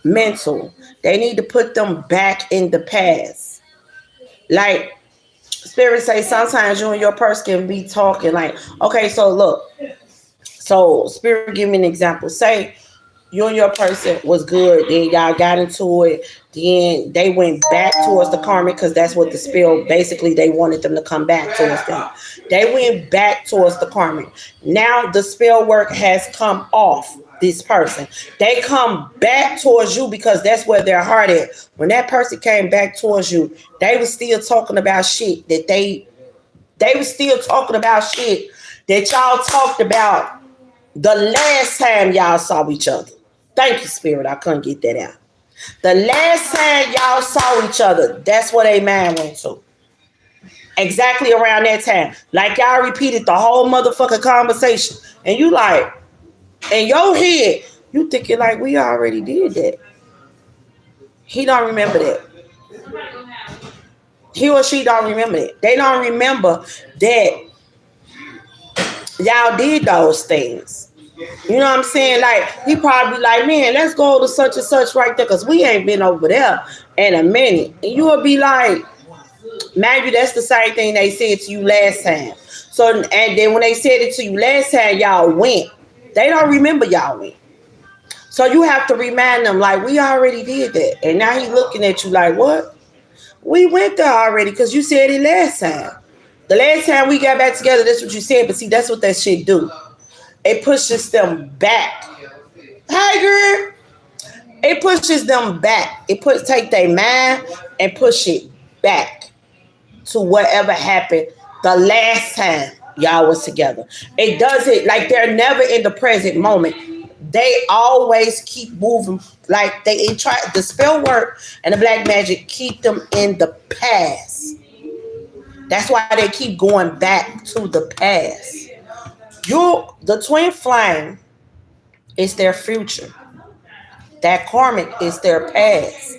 mental. They need to put them back in the past. Like Spirit say sometimes you and your person can be talking like, okay, so look. So Spirit give me an example. Say you and your person was good, then y'all got into it, then they went back towards the karmic because that's what the spell basically they wanted them to come back towards them. They went back towards the karmic. Now the spell work has come off this person. They come back towards you because that's where their heart is. When that person came back towards you, they was still talking about shit that they was still talking about shit that y'all talked about the last time y'all saw each other. Thank you, Spirit. I couldn't get that out. The last time y'all saw each other, that's what a man went to. Exactly around that time. Like y'all repeated the whole motherfucking conversation. And you like, in your head, you thinking like, we already did that. He don't remember that. He or she don't remember it. They don't remember that y'all did those things. You know what I'm saying? Like, he probably like, man, let's go to such and such right there because we ain't been over there in a minute. And you will be like, maybe that's the same thing they said to you last time. So, and then when they said it to you last time, y'all went. They don't remember y'all went. So you have to remind them, like, we already did that. And now he looking at you like, what? We went there already because you said it last time. The last time we got back together, that's what you said. But see, that's what that shit do. It pushes them back. Hey, girl. It pushes them back. Take their mind and push it back to whatever happened the last time y'all was together. It does it like they're never in the present moment. They always keep moving. Like they try the spell work and the black magic keep them in the past. That's why they keep going back to the past. The twin flame is their future. That karmic is their past.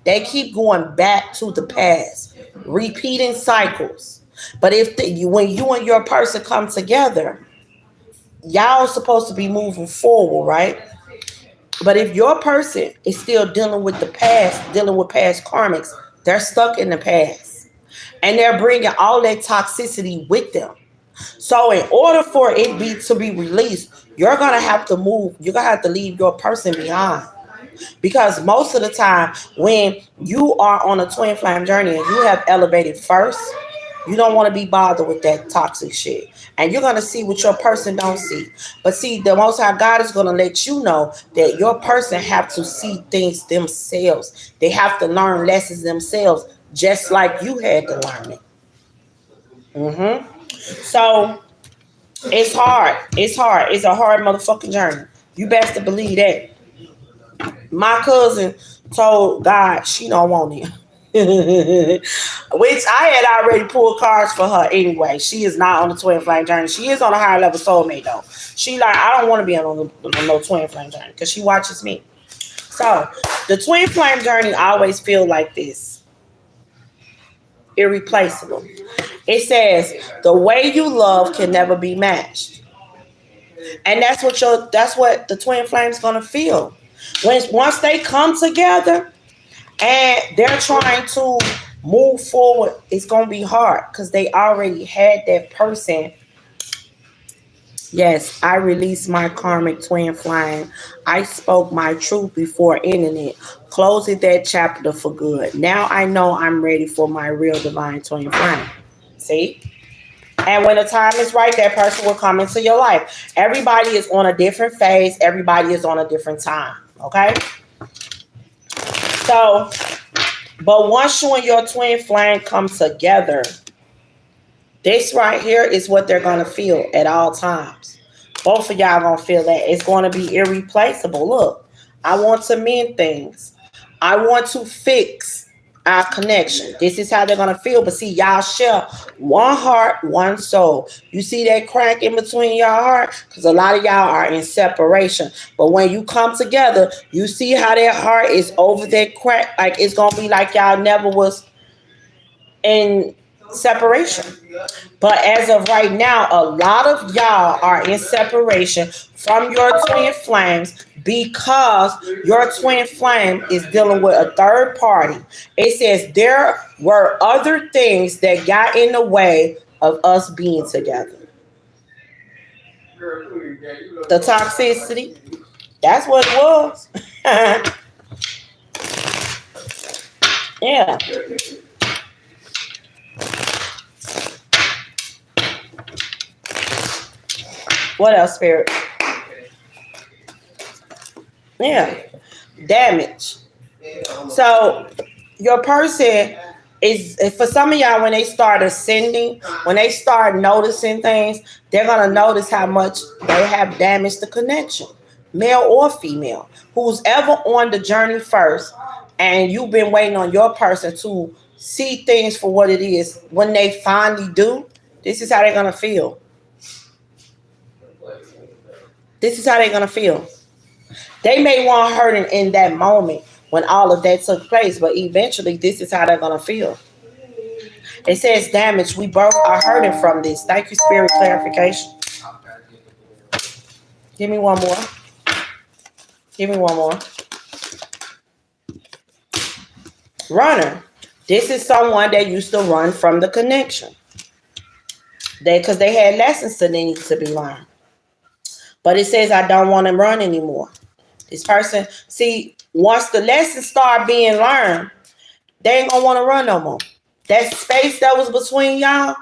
They keep going back to the past, repeating cycles. But when you and your person come together, y'all supposed to be moving forward, right? But if your person is still dealing with the past, dealing with past karmics, they're stuck in the past. And they're bringing all that toxicity with them. So in order for it to be released, you're going to have to move. You're going to have to leave your person behind. Because most of the time when you are on a twin flame journey and you have elevated first, you don't want to be bothered with that toxic shit. And you're going to see what your person don't see. But see, the Most High God is going to let you know that your person have to see things themselves. They have to learn lessons themselves, just like you had to learn it. So it's hard. It's hard. It's a hard motherfucking journey. You best to believe that. My cousin told God she don't want him. Which I had already pulled cards for her anyway. She is not on the twin flame journey. She is on a higher level soulmate though. She like, I don't want to be on no twin flame journey because she watches me. So the twin flame journey always feel like this. Irreplaceable. It says the way you love can never be matched. And that's what the twin flame's gonna feel. Once they come together and they're trying to move forward, it's gonna be hard because they already had that person. Yes, I released my karmic twin flame. I spoke my truth before ending it, closing that chapter for good. Now I know I'm ready for my real divine twin flame. See? And when the time is right, that person will come into your life. Everybody is on a different phase. Everybody is on a different time. Okay? So, but once you and your twin flame come together, this right here is what they're going to feel at all times. Both of y'all going to feel that. It's going to be irreplaceable. Look, I want to mend things. I want to fix our connection. This is how they're going to feel. But see, y'all share one heart, one soul. You see that crack in between y'all heart? Because a lot of y'all are in separation. But when you come together, you see how that heart is over that crack. Like it's going to be like y'all never was in separation. But as of right now, a lot of y'all are in separation from your twin flames because your twin flame is dealing with a third party. It says there were other things that got in the way of us being together. The toxicity, that's what it was. Yeah. What else, Spirit? Yeah. Damage. So your person is, for some of y'all, when they start ascending, when they start noticing things, they're going to notice how much they have damaged the connection, male or female. Who's ever on the journey first, and you've been waiting on your person to see things for what it is, when they finally do, this is how they're going to feel. This is how they're going to feel. They may want hurting in that moment when all of that took place, but eventually this is how they're going to feel. It says damage. We both are hurting from this. Thank you, Spirit clarification. Give me one more. Give me one more. Runner. This is someone that used to run from the connection. Because they had lessons that they need to be learned. But it says, I don't want to run anymore. This person, see, once the lessons start being learned, they ain't going to want to run no more. That space that was between y'all,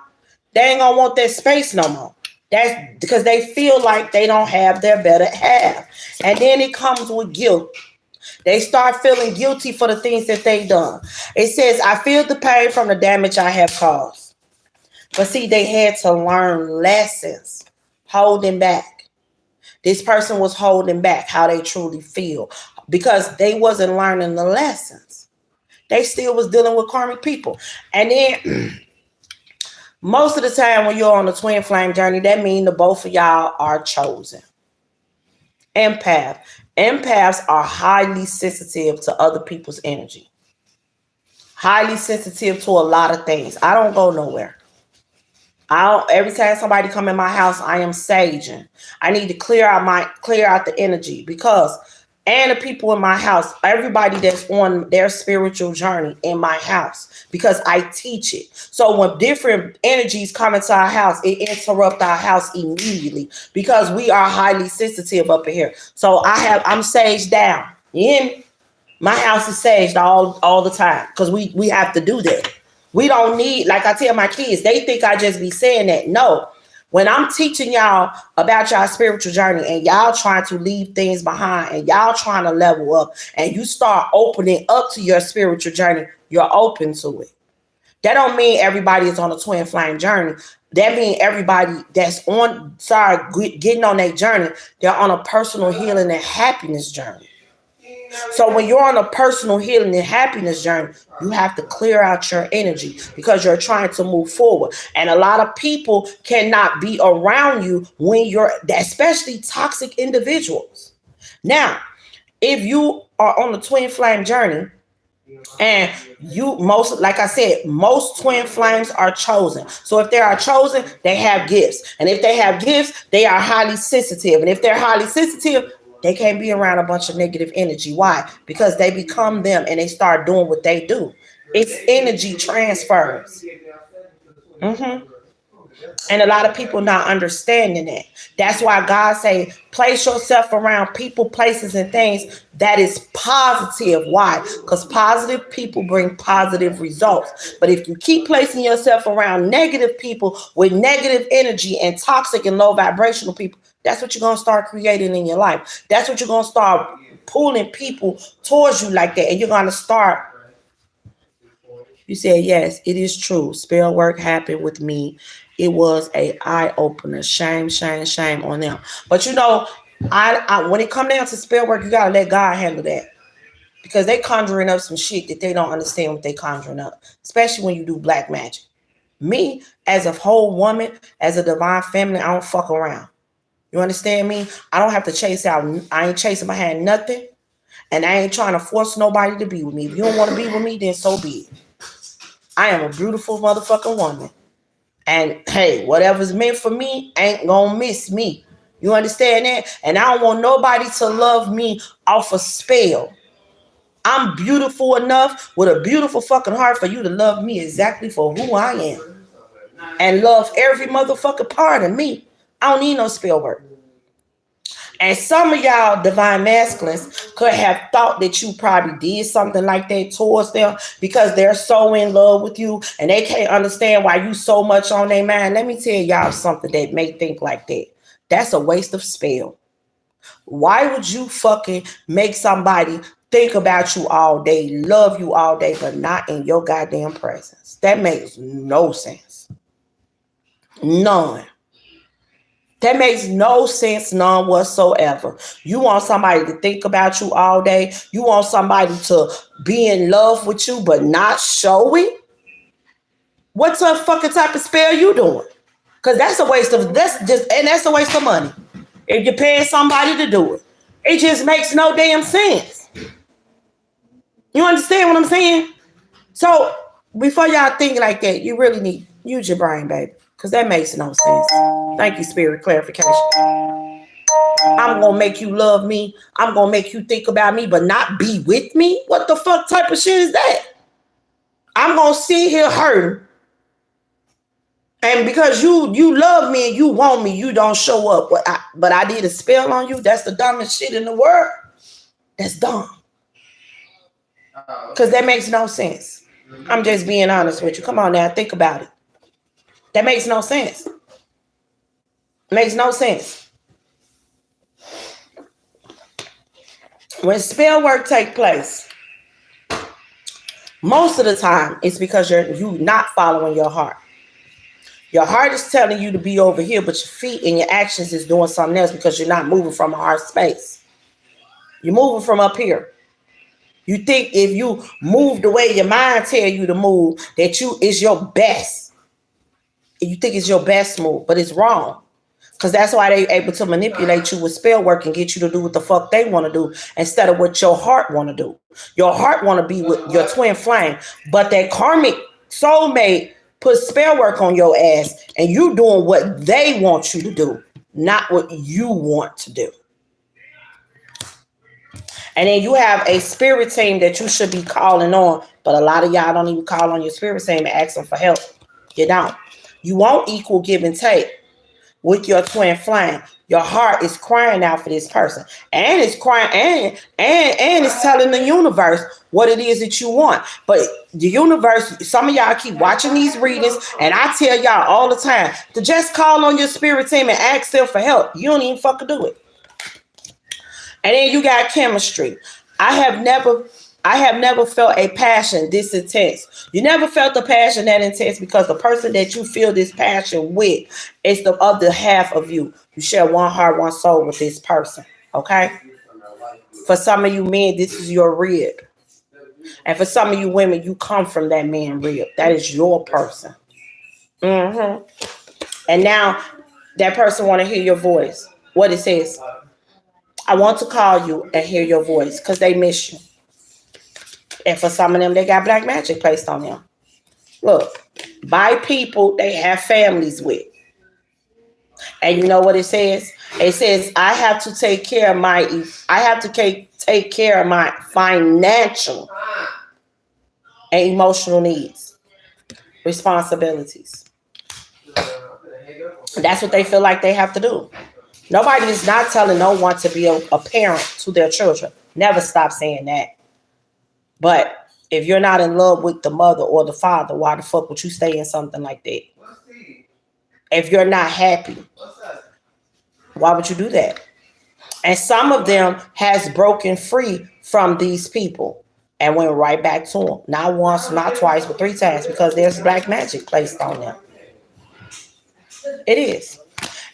they ain't going to want that space no more. That's because they feel like they don't have their better half. And then it comes with guilt. They start feeling guilty for the things that they've done. It says, I feel the pain from the damage I have caused. But see, they had to learn lessons, holding back. This person was holding back how they truly feel because they wasn't learning the lessons. They still was dealing with karmic people. And then most of the time when you're on the twin flame journey, that means the both of y'all are chosen. Empath. Empaths are highly sensitive to other people's energy. Highly sensitive to a lot of things. I don't go nowhere. Every time somebody come in my house, I am saging. I need to clear out the energy because, and the people in my house, everybody that's on their spiritual journey in my house, because I teach it. So when different energies come into our house, it interrupts our house immediately because we are highly sensitive up in here. So I'm saged down. You hear me? My house is saged all the time because we have to do that. We don't need, like I tell my kids, they think I just be saying that. No, when I'm teaching y'all about y'all spiritual journey and y'all trying to leave things behind and y'all trying to level up and you start opening up to your spiritual journey, you're open to it. That don't mean everybody is on a twin flame journey. That means everybody that's getting on that journey, they're on a personal healing and happiness journey. So when you're on a personal healing and happiness journey, you have to clear out your energy because you're trying to move forward. And a lot of people cannot be around you when you're, especially toxic individuals. Now, if you are on the twin flame journey and like I said, most twin flames are chosen. So if they are chosen, they have gifts. And if they have gifts, they are highly sensitive. And if they're highly sensitive, they can't be around a bunch of negative energy. Why? Because they become them and they start doing what they do. It's energy transfers. And a lot of people not understanding that. That's why God say, place yourself around people, places, and things that is positive. Why? Because positive people bring positive results. But if you keep placing yourself around negative people with negative energy and toxic and low vibrational people, that's what you're going to start creating in your life. That's what you're going to start pulling people towards you like that. And you're going to start. You said, yes, it is true. Spell work happened with me. It was a eye opener. Shame, shame, shame on them. But you know, I when it come down to spell work, you gotta let God handle that, because they conjuring up some shit that they don't understand what they conjuring up. Especially when you do black magic. Me, as a whole woman, as a divine feminine, I don't fuck around. You understand me? I don't have to chase out. I ain't chasing behind nothing, and I ain't trying to force nobody to be with me. If you don't want to be with me, then so be it. I am a beautiful motherfucking woman. And hey, whatever's meant for me ain't gonna miss me. You understand that? And I don't want nobody to love me off a spell. I'm beautiful enough with a beautiful fucking heart for you to love me exactly for who I am. And love every motherfucking part of me. I don't need no spell work. And some of y'all divine masculines could have thought that you probably did something like that towards them because they're so in love with you and they can't understand why you so much on their mind. Let me tell y'all something that may think like that. That's a waste of spell. Why would you fucking make somebody think about you all day, love you all day, but not in your goddamn presence? That makes no sense. None. That makes no sense, none whatsoever. You want somebody to think about you all day. You want somebody to be in love with you, but not show it. What the fucking type of spell you doing? Because that's a waste of that's a waste of money. If you're paying somebody to do it, it just makes no damn sense. You understand what I'm saying? So before y'all think like that, you really need use your brain, baby, because that makes no sense. Thank you, Spirit, clarification. I'm going to make you love me. I'm going to make you think about me, but not be with me? What the fuck type of shit is that? I'm going to sit here hurting. And because you love me and you want me, you don't show up. But I did a spell on you. That's the dumbest shit in the world. That's dumb. Because that makes no sense. I'm just being honest with you. Come on now, think about it. That makes no sense. Makes no sense. When spell work take place, most of the time it's because you're not following your heart. Your heart is telling you to be over here, but your feet and your actions is doing something else because you're not moving from a heart space. You're moving from up here. You think if you move the way your mind tell you to move, that is your best. You think it's your best move, but it's wrong. Because that's why they're able to manipulate you with spell work and get you to do what the fuck they want to do instead of what your heart want to do. Your heart want to be with your twin flame, but that karmic soulmate put spell work on your ass and you doing what they want you to do, not what you want to do. And then you have a spirit team that you should be calling on, but a lot of y'all don't even call on your spirit team and ask them for help. You don't. You won't equal give and take with your twin flame. Your heart is crying out for this person, and it's crying and it's telling the universe what it is that you want. But the universe, some of y'all keep watching these readings, and I tell y'all all the time to just call on your spirit team and ask them for help. You don't even fucking do it. And then you got chemistry. I have never felt a passion this intense. You never felt a passion that intense because the person that you feel this passion with is the other half of you. You share one heart, one soul with this person. Okay? For some of you men, this is your rib. And for some of you women, you come from that man rib. That is your person. Mm-hmm. And now that person want to hear your voice. What it says. I want to call you and hear your voice because they miss you. And for some of them, they got black magic placed on them. Look, by people they have families with. And you know what it says? It says, I have to take care of my financial and emotional needs, responsibilities. That's what they feel like they have to do. Nobody is not telling no one to be a parent to their children. Never stop saying that. But if you're not in love with the mother or the father, why the fuck would you stay in something like that? If you're not happy, why would you do that? And some of them has broken free from these people and went right back to them. Not once, not twice, but 3 times because there's black magic placed on them. It is.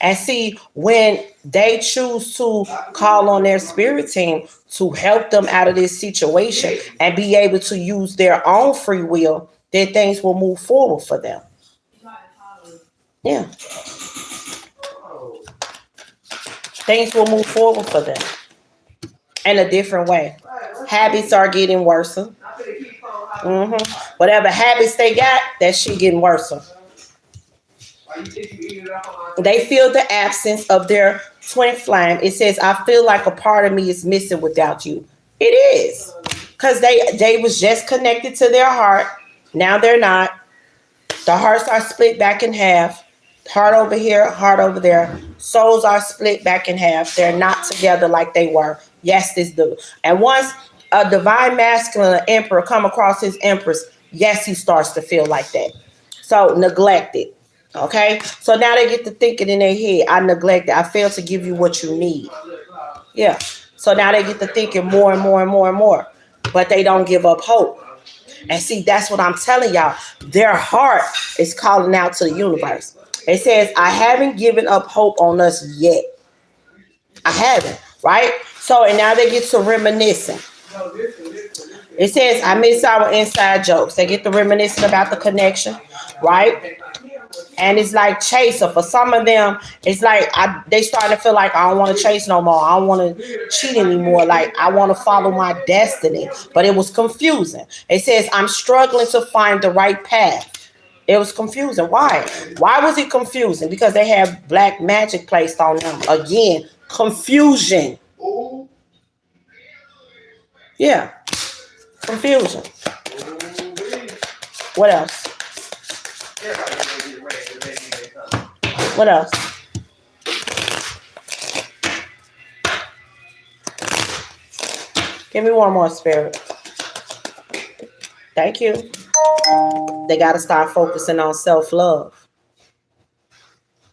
And see, when they choose to call on their spirit team to help them out of this situation and be able to use their own free will, then things will move forward for them. Yeah. Things will move forward for them in a different way. Habits are getting worse. Whatever habits they got, that shit getting worse. They feel the absence of their twin flame. It says, I feel like a part of me is missing without you. It is. Because they was just connected to their heart. Now they're not. The hearts are split back in half. Heart over here, heart over there. Souls are split back in half. They're not together like they were. Yes, this do. And once a divine masculine emperor come across his empress, yes, he starts to feel like that. So neglected. Okay? So now they get to thinking in their head, I neglected. I failed to give you what you need. Yeah. So now they get to thinking more and more and more and more. But they don't give up hope. And see, that's what I'm telling y'all. Their heart is calling out to the universe. It says, I haven't given up hope on us yet. I haven't, right? So, and now they get to reminiscing. It says, I miss our inside jokes. They get to reminiscing about the connection, right? And it's like chaser. For some of them, it's like they starting to feel like I don't want to chase no more. I don't want to cheat anymore. Like I want to follow my destiny. But it was confusing. It says, I'm struggling to find the right path. It was confusing. Why? Why was it confusing? Because they have black magic placed on them. Again, confusion. Yeah. Confusion. What else? What else? Give me one more, spirit. Thank you. They got to start focusing on self-love.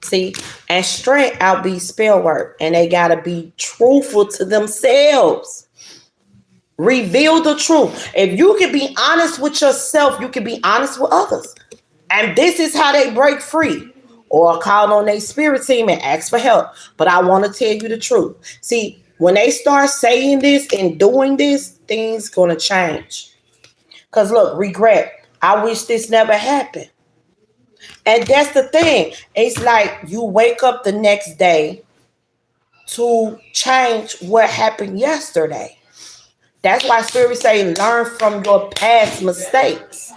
See, and strength outbeats spell work, and they got to be truthful to themselves. Reveal the truth. If you can be honest with yourself, you can be honest with others. And this is how they break free. Or call on their spirit team and ask for help. But I want to tell you the truth. See, when they start saying this and doing this, things going to change. Because look, regret. I wish this never happened. And that's the thing. It's like you wake up the next day to change what happened yesterday. That's why Spirit say learn from your past mistakes.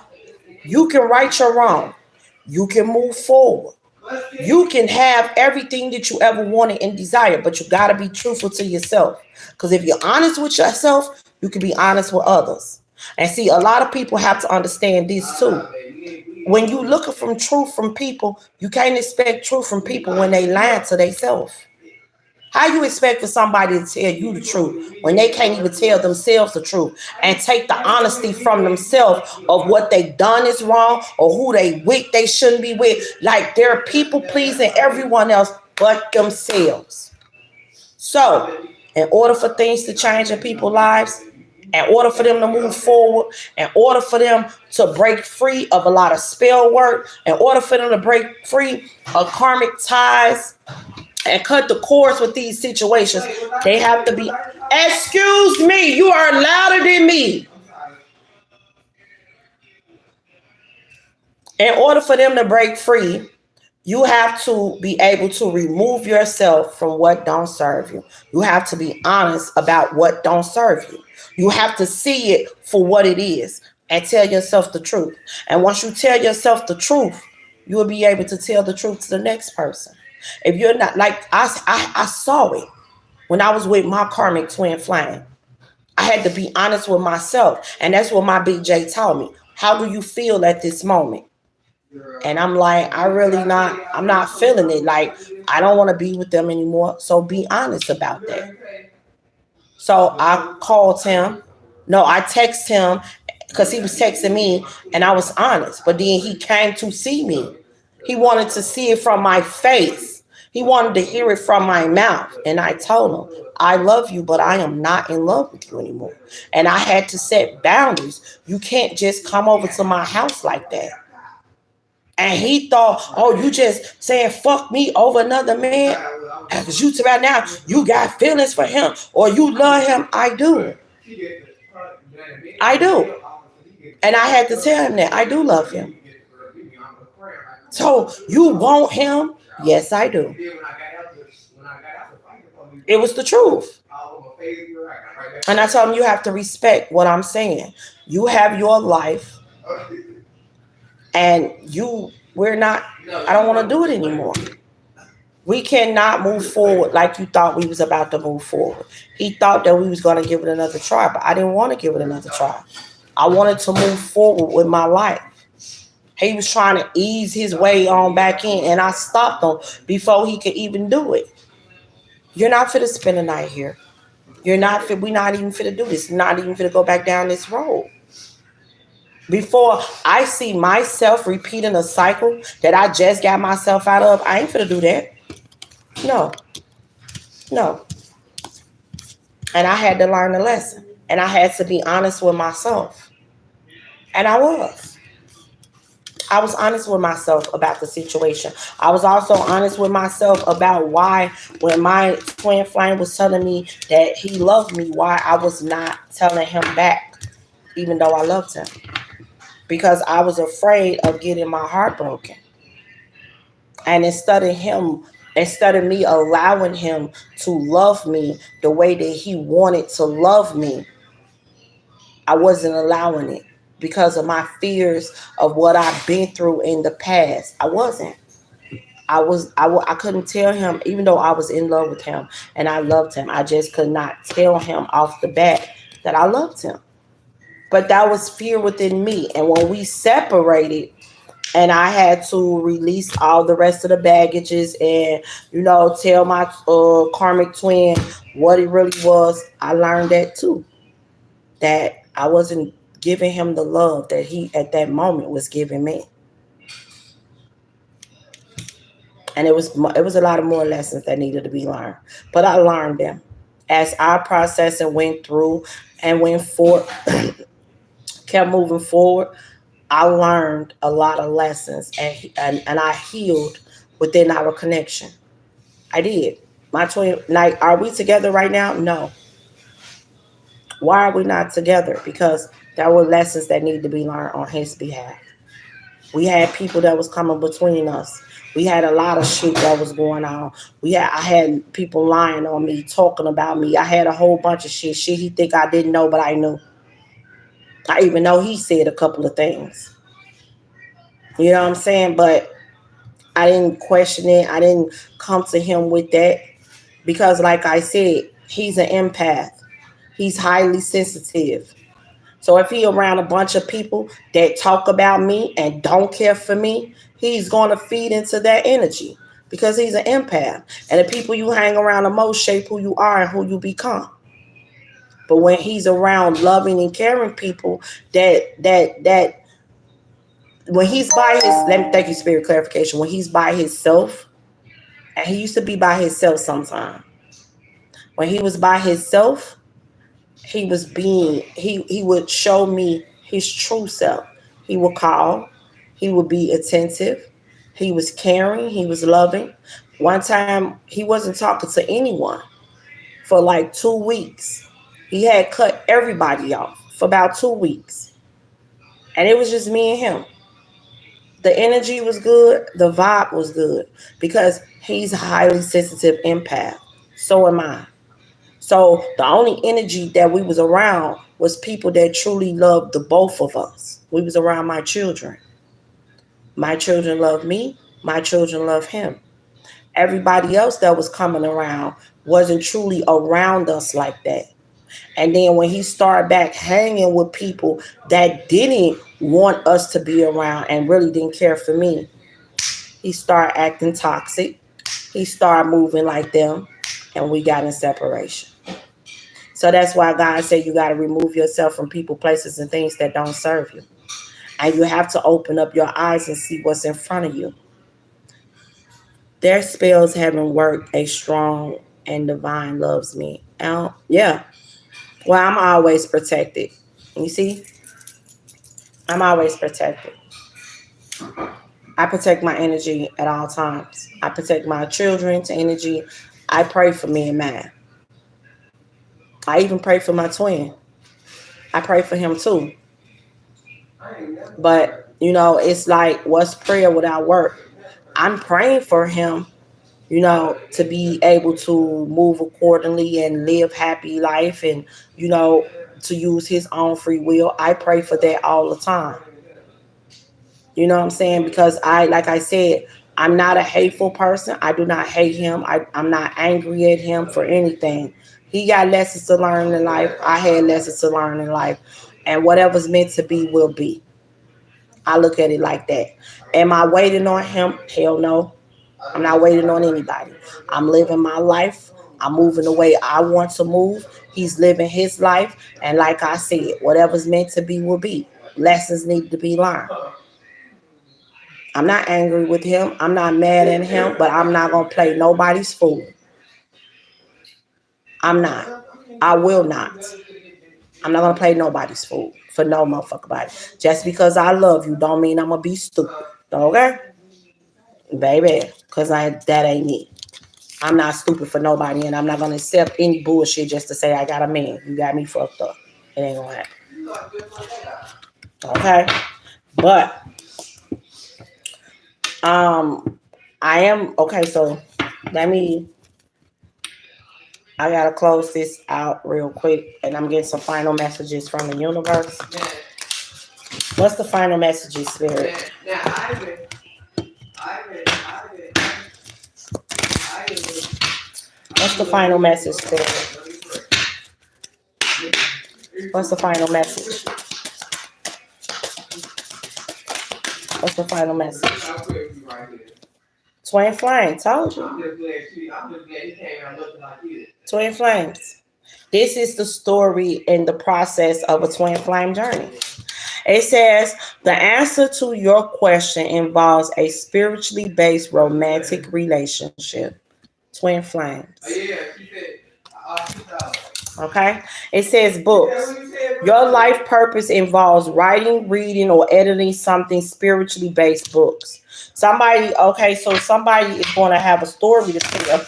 You can right your wrong. You can move forward. You can have everything that you ever wanted and desired, but you got to be truthful to yourself. Because if you're honest with yourself, you can be honest with others. And see, a lot of people have to understand this too. When you looking for truth from people, you can't expect truth from people when they lie to themselves. How you expect for somebody to tell you the truth when they can't even tell themselves the truth and take the honesty from themselves of what they done is wrong or who they with they shouldn't be with? Like they're people pleasing everyone else but themselves. So in order for things to change in people's lives, in order for them to move forward, in order for them to break free of a lot of spell work, in order for them to break free of karmic ties, and cut the cords with these situations, they have to be, excuse me, you are louder than me. In order for them to break free, you have to be able to remove yourself from what don't serve you. You have to be honest about what don't serve you. You have to see it for what it is and tell yourself the truth. And once you tell yourself the truth, you will be able to tell the truth to the next person. If you're not like I saw it when I was with my karmic twin flame. I had to be honest with myself. And that's what my BJ taught me. How do you feel at this moment? And I'm like, I'm not feeling it. Like, I don't want to be with them anymore. So be honest about that. So I called him. No, I texted him because he was texting me and I was honest. But then he came to see me. He wanted to see it from my face. He wanted to hear it from my mouth. And I told him, I love you, but I am not in love with you anymore. And I had to set boundaries. You can't just come over to my house like that. And he thought, oh, you just saying fuck me over another man. Because you right now, you got feelings for him or you love him. I do. I do. And I had to tell him that I do love him. So you want him? Yes, I do. It was the truth. And I told him you have to respect what I'm saying. You have your life and we're not, I don't want to do it anymore. We cannot move forward like you thought we was about to move forward. He thought that we was going to give it another try, but I didn't want to give it another try. I wanted to move forward with my life. He was trying to ease his way on back in, and I stopped him before he could even do it. You're not fit to spend the night here. You're not fit. We're not even fit to do this. Not even fit to go back down this road. Before I see myself repeating a cycle that I just got myself out of, I ain't fit to do that. No. And I had to learn the lesson. And I had to be honest with myself. And I was. I was honest with myself about the situation. I was also honest with myself about why, when my twin flame was telling me that he loved me, why I was not telling him back, even though I loved him. Because I was afraid of getting my heart broken. And instead of me allowing him to love me the way that he wanted to love me, I wasn't allowing it because of my fears of what I've been through in the past. I wasn't. I couldn't tell him, even though I was in love with him and I loved him. I just could not tell him off the bat that I loved him. But that was fear within me. And when we separated, and I had to release all the rest of the baggages and, tell my karmic twin what it really was, I learned that too. That I wasn't giving him the love that he at that moment was giving me. And it was a lot of more lessons that needed to be learned. But I learned them. As I processed and went through and went forward, kept moving forward, I learned a lot of lessons and I healed within our connection. I did. My twin, like, are we together right now? No. Why are we not together? Because there were lessons that need to be learned on his behalf. We had people that was coming between us. We had a lot of shit that was going on. I had people lying on me, talking about me. I had a whole bunch of shit he think I didn't know, but I knew. I even know he said a couple of things. You know what I'm saying? But I didn't question it. I didn't come to him with that because, like I said, he's an empath. He's highly sensitive. So if he around a bunch of people that talk about me and don't care for me, he's going to feed into that energy because he's an empath. And the people you hang around the most shape who you are and who you become. But when he's around loving and caring people, that when he's by let me thank you, spirit clarification. When he's by himself, and he used to be by himself sometime. When he was by himself, he would show me his true self. He would call, he would be attentive, he was caring, he was loving. One time he wasn't talking to anyone for like 2 weeks. He had cut everybody off for about 2 weeks. And it was just me and him. The energy was good, the vibe was good because he's a highly sensitive empath. So am I. So the only energy that we was around was people that truly loved the both of us. We was around my children. My children love me. My children love him. Everybody else that was coming around wasn't truly around us like that. And then when he started back hanging with people that didn't want us to be around and really didn't care for me, he started acting toxic. He started moving like them, and we got in separation. So that's why God said you got to remove yourself from people, places, and things that don't serve you. And you have to open up your eyes and see what's in front of you. Their spells haven't worked. A strong and divine loves me. Yeah. Well, I'm always protected. You see? I'm always protected. I protect my energy at all times. I protect my children's energy. I pray for me and mine. I even pray for my twin. I pray for him too. But, it's like, what's prayer without work? I'm praying for him, to be able to move accordingly and live happy life and, to use his own free will. I pray for that all the time. You know what I'm saying? Because like I said, I'm not a hateful person. I do not hate him. I'm not angry at him for anything. He got lessons to learn in life. I had lessons to learn in life. And whatever's meant to be will be. I look at it like that. Am I waiting on him? Hell no. I'm not waiting on anybody. I'm living my life. I'm moving the way I want to move. He's living his life. And like I said, whatever's meant to be will be. Lessons need to be learned. I'm not angry with him. I'm not mad at him, but I'm not going to play nobody's fool. I'm not. I will not. I'm not going to play nobody's fool for no motherfucker body. Just because I love you don't mean I'm going to be stupid. Okay? Baby, because that ain't me. I'm not stupid for nobody, and I'm not going to accept any bullshit just to say I got a man. You got me fucked up. It ain't going to happen. Okay? But I am okay, so I gotta close this out real quick, and I'm getting some final messages from the universe. What's the final messages, Spirit? What's the final message, Spirit? What's the final message? What's the final message? Twin Flame, told you. Twin Flames. This is the story and the process of a twin flame journey. It says the answer to your question involves a spiritually based romantic relationship. Twin flames. Okay. It says books. Your life purpose involves writing, reading, or editing something spiritually based books. Somebody is going to have a story to tell.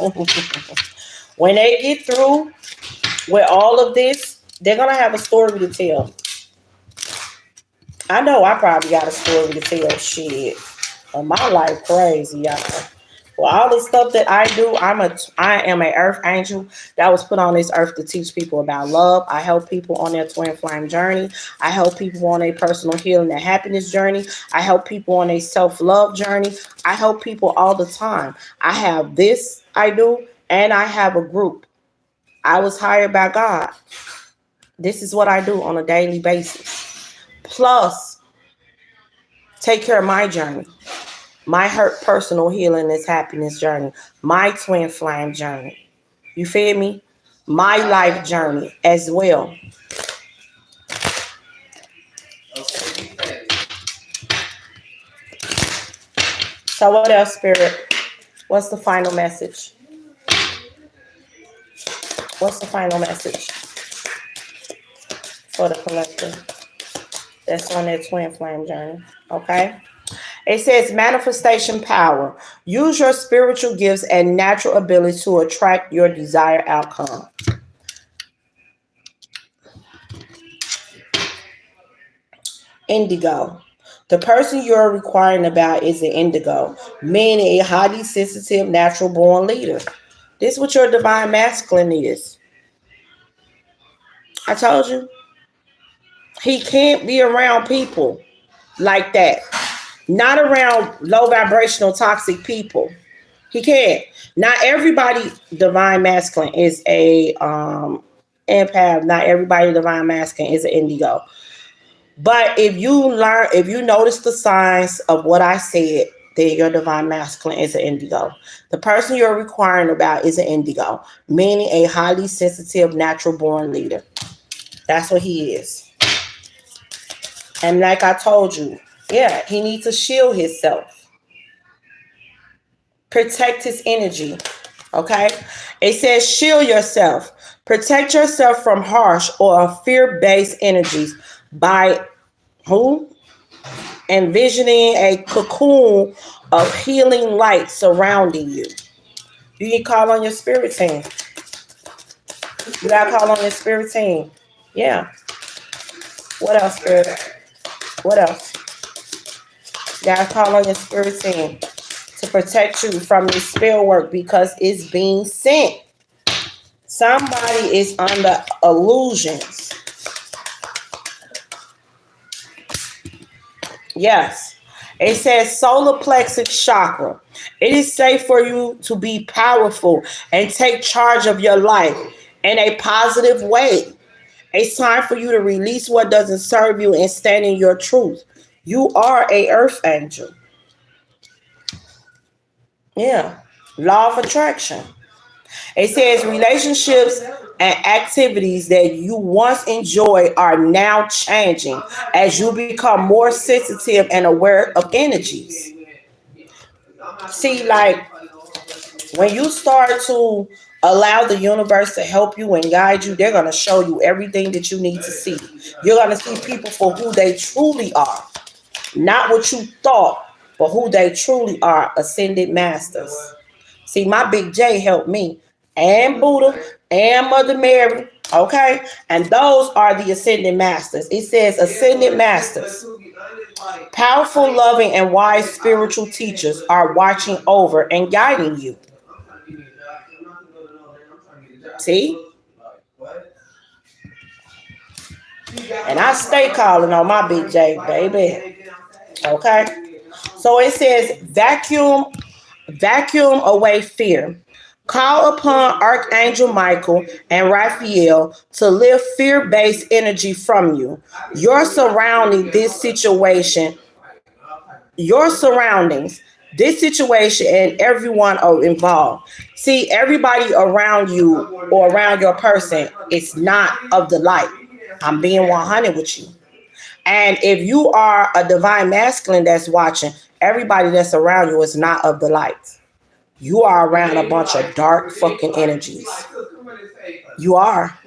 When they get through with all of this, they're going to have a story to tell. I know I probably got a story to tell. Shit. My life crazy, y'all. Well, all this stuff that I do, I am an earth angel that was put on this earth to teach people about love. I help people on their twin flame journey. I help people on a personal healing and happiness journey. I help people on a self-love journey. I help people all the time. I have this I do, and I have a group. I was hired by God. This is what I do on a daily basis. Plus, take care of my journey. My personal healing is happiness journey. My twin flame journey. You feel me? My life journey as well. So what else, Spirit? What's the final message? What's the final message for the collective that's on their twin flame journey? Okay. It says manifestation power. Use your spiritual gifts and natural ability to attract your desired outcome. Indigo. The person you're inquiring about is an indigo, meaning a highly sensitive, natural born leader. This is what your divine masculine is. I told you. He can't be around people like that. Not around low vibrational toxic people. He can't. Not everybody divine masculine is a empath. Not everybody divine masculine is an indigo. But if you notice the signs of what I said, then your divine masculine is an indigo. The person you're requiring about is an indigo, meaning a highly sensitive, natural born leader. That's what he is. And like I told you, yeah, he needs to shield himself, protect his energy. Okay? It says shield yourself. Protect yourself from harsh or fear-based energies by who? Envisioning a cocoon of healing light surrounding you. You can call on your spirit team. You gotta call on your spirit team. Yeah. What else, spirit? What else? You gotta call on your spirit team to protect you from this spell work because it's being sent. Somebody is under illusions. Yes. It says solar plexus chakra. It is safe for you to be powerful and take charge of your life in a positive way. It's time for you to release what doesn't serve you and stand in your truth. You are a earth angel. Yeah. Law of attraction. It says relationships and activities that you once enjoyed are now changing as you become more sensitive and aware of energies. See, like when you start to allow the universe to help you and guide you, they're going to show you everything that you need to see. You're going to see people for who they truly are, not what you thought, but who they truly are, ascended masters. See, my big J helped me, and Buddha, and Mother Mary, okay? And those are the ascended masters. It says ascended masters. Powerful, loving, and wise spiritual teachers are watching over and guiding you. See? And I stay calling on my big J, baby. Okay? So it says vacuum away fear. Call upon Archangel Michael and Raphael to lift fear-based energy from you. Your surroundings, this situation, and everyone involved. See, everybody around you or around your person is not of the light. I'm being 100 with you. And if you are a divine masculine that's watching, everybody that's around you is not of the light. You are around a bunch of dark fucking energies. You are.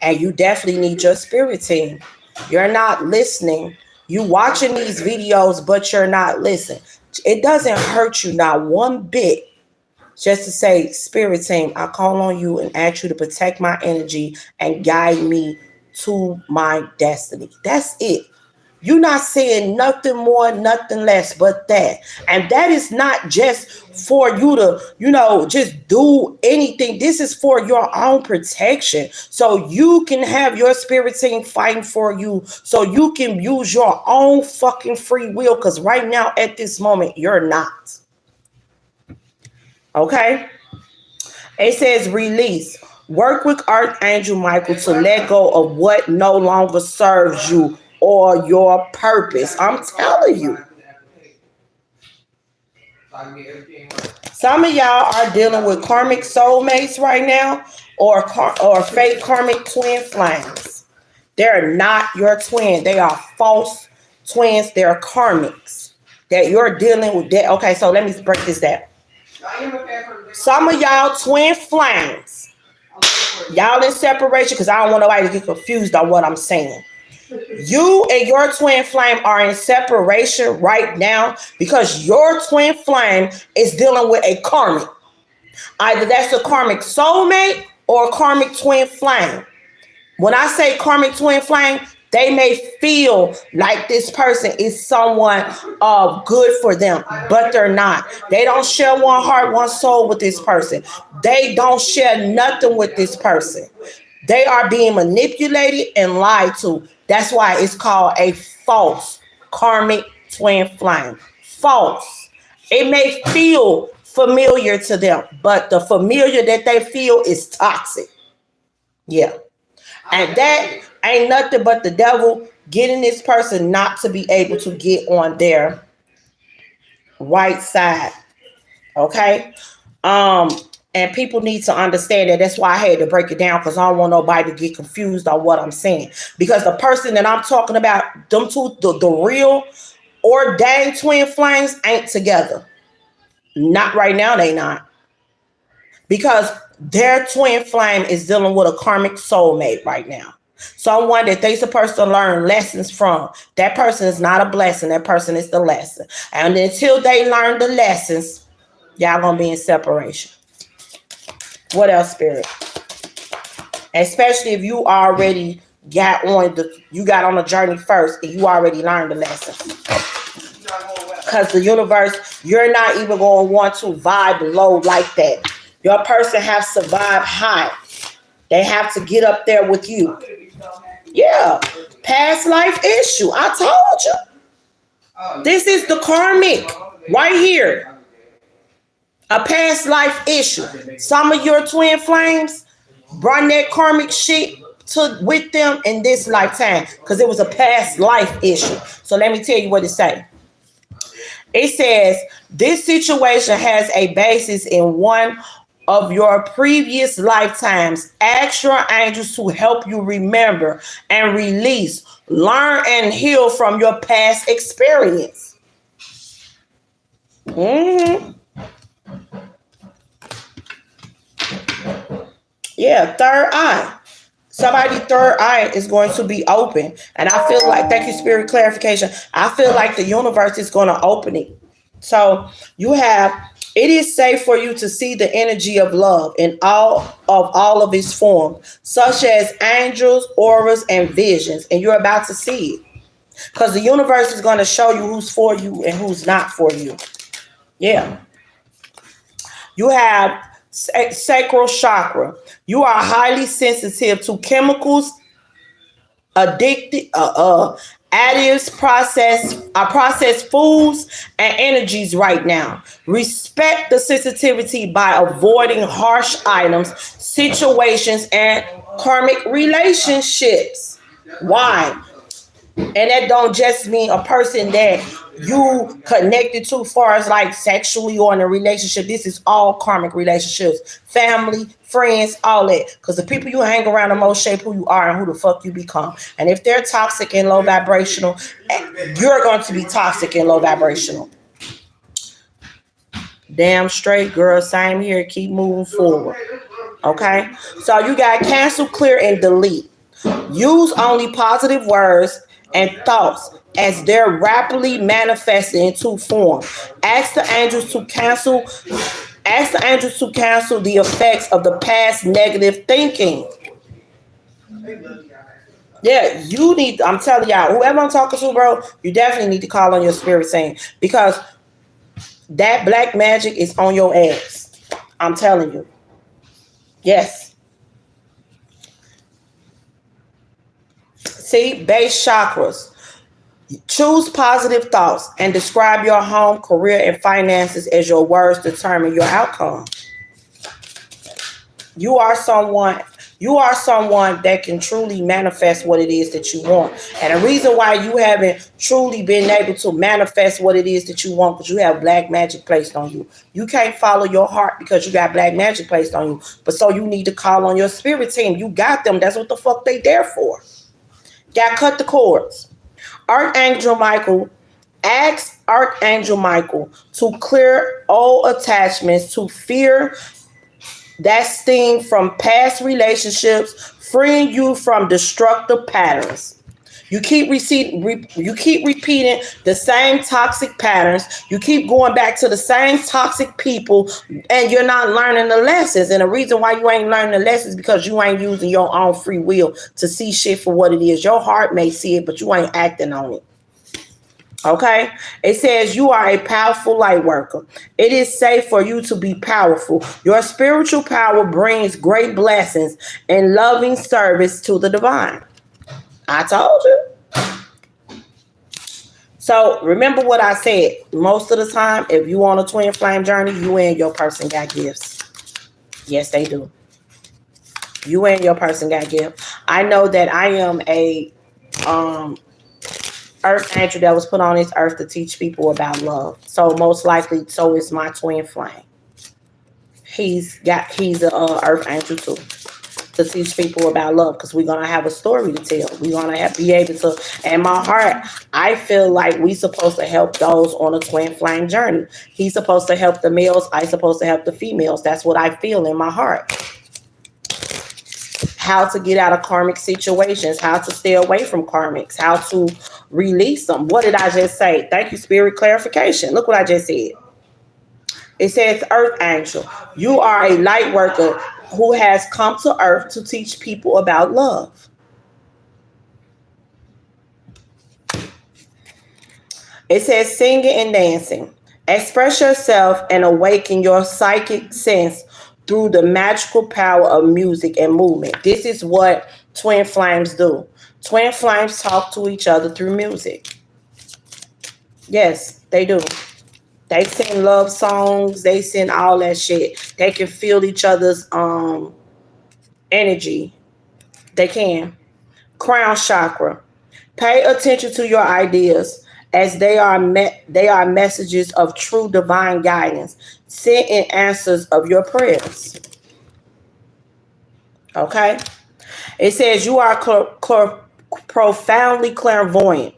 And you definitely need your spirit team. You're not listening. You watching these videos, but you're not listening. It doesn't hurt you not one bit just to say, spirit team, I call on you and ask you to protect my energy and guide me to my destiny. That's it. You're not saying nothing more, nothing less but that. And that is not just for you to, just do anything. This is for your own protection. So you can have your spirit team fighting for you. So you can use your own fucking free will. Because right now, at this moment, you're not. Okay? It says release. Work with Archangel Michael to let go of what no longer serves you or your purpose. I'm telling you. Some of y'all are dealing with karmic soulmates right now or fake karmic twin flames. They're not your twin. They are false twins. They're karmics that you're dealing with. Okay, so let me break this down. Some of y'all twin flames. Y'all in separation because I don't want nobody to get confused on what I'm saying. You and your twin flame are in separation right now because your twin flame is dealing with a karmic. Either that's a karmic soulmate or a karmic twin flame. When I say karmic twin flame, they may feel like this person is someone good for them, but they're not. They don't share one heart, one soul with this person. They don't share nothing with this person. They are being manipulated and lied to. That's why it's called a false karmic twin flame. False. It may feel familiar to them, but the familiar that they feel is toxic. Yeah. And that ain't nothing but the devil getting this person not to be able to get on their right side. Okay? And people need to understand that. That's why I had to break it down, because I don't want nobody to get confused on what I'm saying. Because the person that I'm talking about, them two, the real ordained twin flames ain't together. Not right now, they not. Because their twin flame is dealing with a karmic soulmate right now. Someone that they supposed to learn lessons from. That person is not a blessing. That person is the lesson. And until they learn the lessons, y'all gonna be in separation. What else, Spirit? Especially if you already got on the journey first and you already learned the lesson. Because the universe, you're not even going to want to vibe low like that. Your person have survived high. They have to get up there with you. Yeah. Past life issue. I told you. This is the karmic right here. A past life issue. Some of your twin flames brought that karmic shit with them in this lifetime, because it was a past life issue. So let me tell you what it says. It says, this situation has a basis in one of your previous lifetimes. Ask your angels to help you remember and release, learn and heal from your past experience. Yeah, third eye. Somebody's third eye is going to be open. And I feel like, thank you, Spirit clarification. I feel like the universe is going to open it. So it is safe for you to see the energy of love in all of its forms, such as angels, auras, and visions. And you're about to see it. Because the universe is going to show you who's for you and who's not for you. Yeah. You have sacral chakra. You are highly sensitive to chemicals, additives, processed foods, and energies right now. Respect the sensitivity by avoiding harsh items, situations, and karmic relationships. Why? And that don't just mean a person that you connected to far as like sexually or in a relationship. This is all karmic relationships, family, friends, all that. Because the people you hang around the most shape who you are and who the fuck you become. And if they're toxic and low vibrational, you're going to be toxic and low vibrational. Damn straight, girl. Same here. Keep moving forward. Okay? So you got cancel, clear, and delete. Use only positive words and thoughts as they're rapidly manifesting into form. Ask the angels to cancel the effects of the past negative thinking. Yeah, I'm telling y'all, whoever I'm talking to, bro, you definitely need to call on your spirit saying, because that black magic is on your ass. I'm telling you. Yes. See, base chakras. Choose positive thoughts and describe your home, career, and finances as your words determine your outcome. You are someone that can truly manifest what it is that you want. And the reason why you haven't truly been able to manifest what it is that you want, because you have black magic placed on you. You can't follow your heart because you got black magic placed on you. But so you need to call on your spirit team. You got them. That's what the fuck they there for. Got cut the cords. Archangel Michael, ask Archangel Michael to clear all attachments to fear that sting from past relationships, freeing you from destructive patterns. You keep repeating the same toxic patterns. You keep going back to the same toxic people, and you're not learning the lessons. And the reason why you ain't learning the lessons is because you ain't using your own free will to see shit for what it is. Your heart may see it, but you ain't acting on it. Okay? It says you are a powerful light worker. It is safe for you to be powerful. Your spiritual power brings great blessings and loving service to the divine. I told you. So remember what I said. Most of the time, if you on a twin flame journey, you and your person got gifts. Yes, they do. You and your person got gifts. I know that I am a earth angel that was put on this earth to teach people about love. So most likely, so is my twin flame. He's a earth angel too, to teach people about love, because we're gonna have a story to tell. We're gonna be able to. In my heart, I feel like we supposed to help those on a twin flame journey. He's supposed to help the males. I supposed to help the females. That's what I feel in my heart. How to get out of karmic situations, how to stay away from karmics, how to release them. What did I just say? Thank you, Spirit, clarification. Look what I just said. It says, Earth Angel, you are a light worker who has come to Earth to teach people about love. It says, singing and dancing. Express yourself and awaken your psychic sense through the magical power of music and movement. This is what twin flames do. Twin flames talk to each other through music. Yes, they do. They sing love songs. They sing all that shit. They can feel each other's energy. They can. Crown chakra. Pay attention to your ideas, as they are messages of true divine guidance, sent in answers of your prayers. Okay? It says you are profoundly clairvoyant.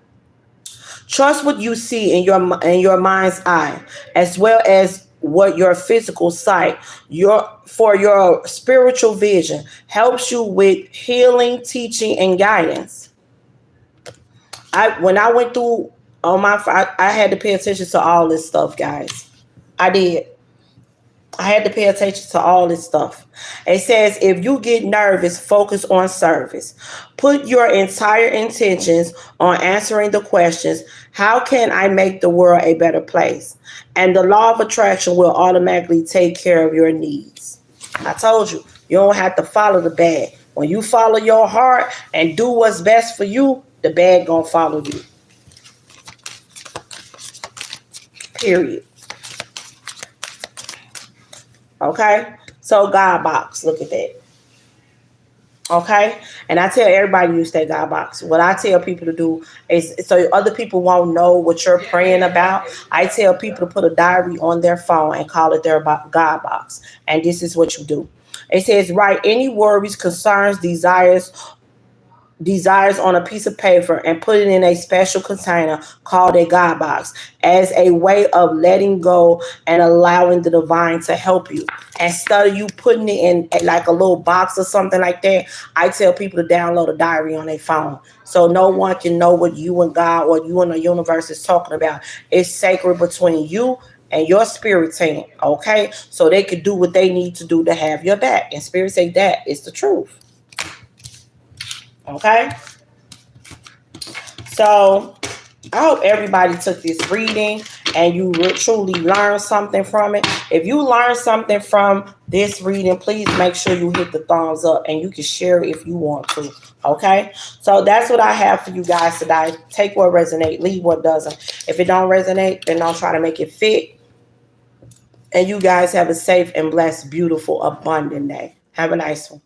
Trust what you see in your mind's eye, as well as what your physical sight, for your spiritual vision helps you with healing, teaching, and guidance. When I went through on I had to pay attention to all this stuff, guys. I did. I had to pay attention to all this stuff. It says, if you get nervous, focus on service. Put your entire intentions on answering the questions, how can I make the world a better place? And the law of attraction will automatically take care of your needs. I told you, you don't have to follow the bag. When you follow your heart and do what's best for you, the bag gonna follow you. Period. Okay, so God box, look at that. Okay, and I tell everybody to use that God box. What I tell people to do is, so other people won't know what you're praying about, I tell people to put a diary on their phone and call it their God box. And this is what you do. It says, write any worries, concerns, desires on a piece of paper and put it in a special container called a God box, as a way of letting go and allowing the divine to help you. Instead of you putting it in like a little box or something like that, I tell people to download a diary on their phone, so no one can know what you and God or you and the universe is talking about. It's sacred between you and your spirit team, okay? So they can do what they need to do to have your back. And spirit say that is the truth. Okay, so I hope everybody took this reading and you truly learned something from it. If you learned something from this reading, please make sure you hit the thumbs up, and you can share it if you want to. Okay, so that's what I have for you guys today. Take what resonates, leave what doesn't. If it don't resonate, then don't try to make it fit. And you guys have a safe and blessed, beautiful, abundant day. Have a nice one.